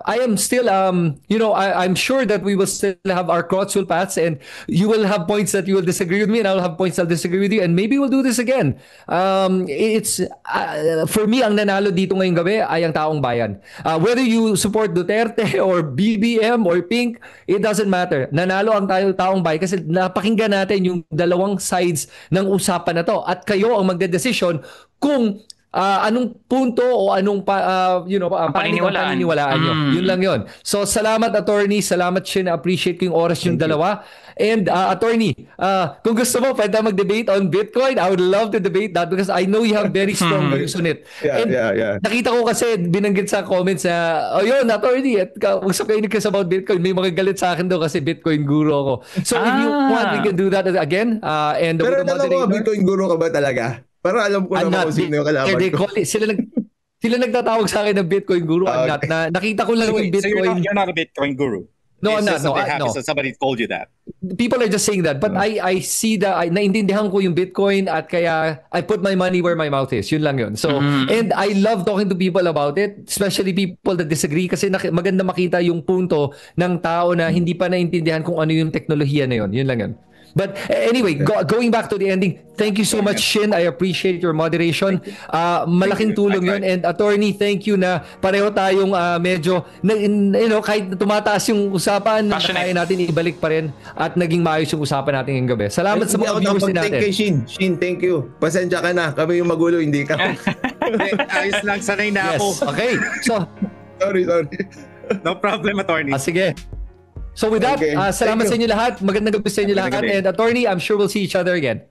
[SPEAKER 2] I am still, I'm sure that we will still have our crossful paths and you will have points that you will disagree with me and I will have points that I'll disagree with you and maybe we'll do this again. It's for me ang nanalo dito ngayong gabi ay ang taong bayan. Whether you support Duterte or BBM or Pink, it doesn't matter. Nanalo ang taong bayan kasi napakinggan natin yung dalawang sides ng usapan na to at kayo ang magdedesisyon kung anong punto o anong paniniwalaan nyo. Yun lang yun. So salamat attorney, salamat Shin, appreciate ko yung oras yung dalawa. And attorney, kung gusto mo pwede mag-debate on Bitcoin, I would love to debate that because I know you have very strong views on it. Yeah. Nakita ko kasi binanggit sa comments na yun attorney, usap kayo ni Chris about Bitcoin, may mga galit sa akin daw kasi Bitcoin guru ako. So if you want, we can do that again.
[SPEAKER 1] Pero alam mo, Bitcoin guru ka ba talaga? Para alam ko naman kung sino yung kalaban ko. Sila nagtatawag sa akin ng Bitcoin guru. I'm not. Nakita ko lang yung Bitcoin.
[SPEAKER 5] So you're not a Bitcoin guru?
[SPEAKER 2] No, I'm not. No.
[SPEAKER 5] So somebody told you that.
[SPEAKER 2] People are just saying that. But I see that, naintindihan ko yung Bitcoin at kaya I put my money where my mouth is. Yun lang yun. So, and I love talking to people about it, especially people that disagree kasi maganda makita yung punto ng tao na hindi pa naintindihan kung ano yung teknolohiya na yun. Yun lang yun. But anyway, going back to the ending, thank you so much, Shin. I appreciate your moderation. Malaking tulong yun. And attorney, thank you na pareho tayong medyo, kahit tumataas yung usapan, kaya natin ibalik pa rin at naging maayos yung usapan natin ngayong gabi. Salamat sa mga viewers din natin.
[SPEAKER 1] Thank you, Shin, thank you. Pasensya ka na. Kami yung magulo, hindi ka.
[SPEAKER 5] Ayos lang, sanay na ako.
[SPEAKER 2] Okay. So,
[SPEAKER 1] sorry.
[SPEAKER 5] No problem, attorney.
[SPEAKER 2] Sige. So with that, salamat sa inyo lahat. Magandang gabi sa inyo lahat. And attorney, I'm sure we'll see each other again.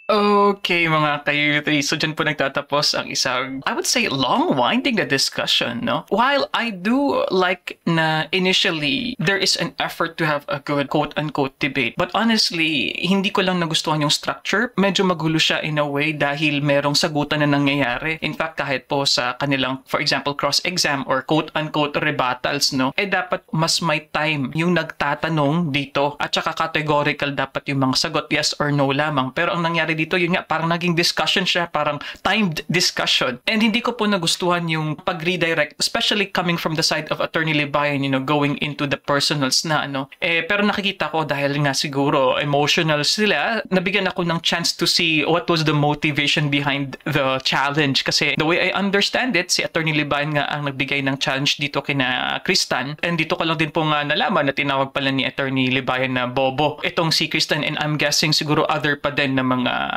[SPEAKER 3] Okay, mga ka-UT. So, dyan po nagtatapos ang isang, I would say, long-winding na discussion, no? While I do like na initially, there is an effort to have a good quote-unquote debate. But honestly, hindi ko lang nagustuhan yung structure. Medyo magulo siya in a way dahil merong sagutan na nangyayari. In fact, kahit po sa kanilang, for example, cross-exam or quote-unquote rebuttals, no? Dapat mas may time yung nagtatanong dito. At saka categorical dapat yung mga sagot, yes or no lamang. Pero ang nangyari dito, yun nga, parang naging discussion siya, parang timed discussion. And hindi ko po nagustuhan yung pag-redirect, especially coming from the side of Attorney Libayan, going into the personals na, pero nakikita ko dahil nga siguro emotional sila, nabigyan ako ng chance to see what was the motivation behind the challenge. Kasi the way I understand it, si Attorney Libayan nga ang nagbigay ng challenge dito kina Kristan. And dito ko lang din po nga nalaman na tinawag pala ni Attorney Libayan na bobo itong si Kristan, and I'm guessing siguro other pa din na mga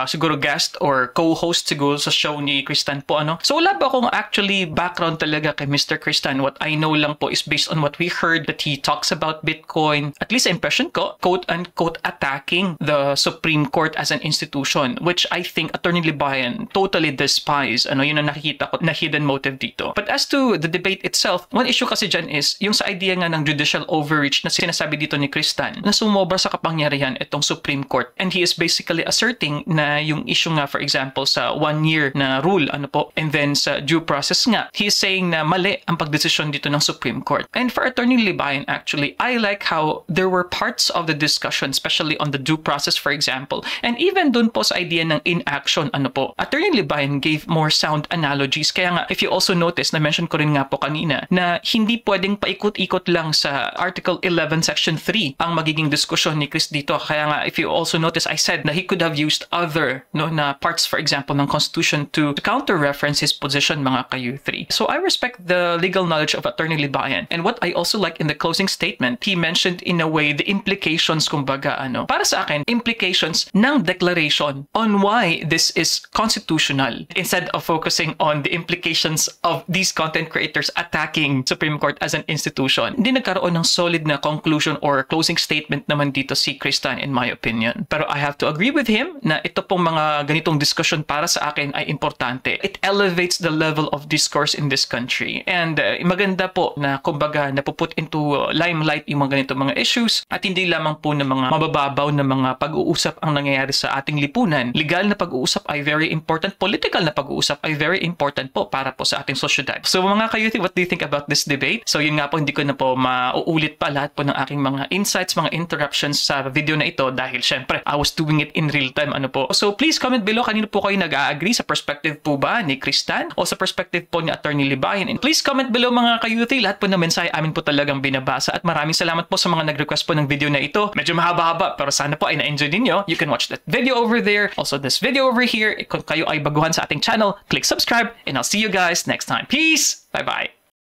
[SPEAKER 3] siguro guest or co-host siguro sa show ni Kristan po, ano. So wala ba akong actually background talaga kay Mr. Kristan. What I know lang po is based on what we heard that he talks about Bitcoin. At least impression ko, quote-unquote attacking the Supreme Court as an institution, which I think Attorney Libayan totally despise. Ano, yun ang nakikita ko na hidden motive dito. But as to the debate itself, one issue kasi dyan is yung sa idea nga ng judicial overreach na sinasabi dito ni Kristan na sumobra sa kapangyarihan itong Supreme Court. And he is basically asserting na yung issue nga, for example, sa 1 year na rule, ano po, and then sa due process nga, he is saying na mali ang pagdesisyon dito ng Supreme Court. And for Attorney Libayan, actually, I like how there were parts of the discussion, especially on the due process, for example, and even dun po sa idea ng inaction, ano po, Attorney Libayan gave more sound analogies. Kaya nga, if you also notice, na-mention ko rin nga po kanina, na hindi pwedeng paikot-ikot lang sa Article 11, Section 3 ang magiging diskusyon ni Chris dito. Kaya nga, if you also notice, I said na he could have used other na parts, for example, ng Constitution to counter-reference his position, mga ka-U3. So I respect the legal knowledge of Attorney Libayan. And what I also like in the closing statement, he mentioned in a way the implications, kumbaga, ano, para sa akin, implications ng declaration on why this is constitutional instead of focusing on the implications of these content creators attacking Supreme Court as an institution. Hindi nagkaroon ng solid na conclusion or closing statement naman dito si Kristan, in my opinion. Pero I have to agree with him na ito pong mga ganitong discussion para sa akin ay importante. It elevates the level of discourse in this country. And maganda po na kumbaga napuput into limelight yung mga ganitong mga issues at hindi lamang po ng mga mabababaw na mga pag-uusap ang nangyayari sa ating lipunan. Legal na pag-uusap ay very important. Political na pag-uusap ay very important po para po sa ating sosyedad. So mga ka-youth, what do you think about this debate? So yun nga po, hindi ko na po mauulit pa lahat po ng aking mga insights, mga interruptions sa video na ito dahil syempre I was doing it in real time, ano po. So please comment below, kanino po kayo nag-agree, sa perspective po ba ni Kristan o sa perspective po ni Attorney Libayan? And please comment below mga ka-youth, lahat po ng mensahe amin po talagang binabasa at maraming salamat po sa mga nag-request po ng video na ito. Medyo mahaba-haba pero sana po ay na-enjoy ninyo. You can watch that video over there, also this video over here. Kung kayo ay baguhan sa ating channel, click subscribe and I'll see you guys next time. Peace! Bye-bye!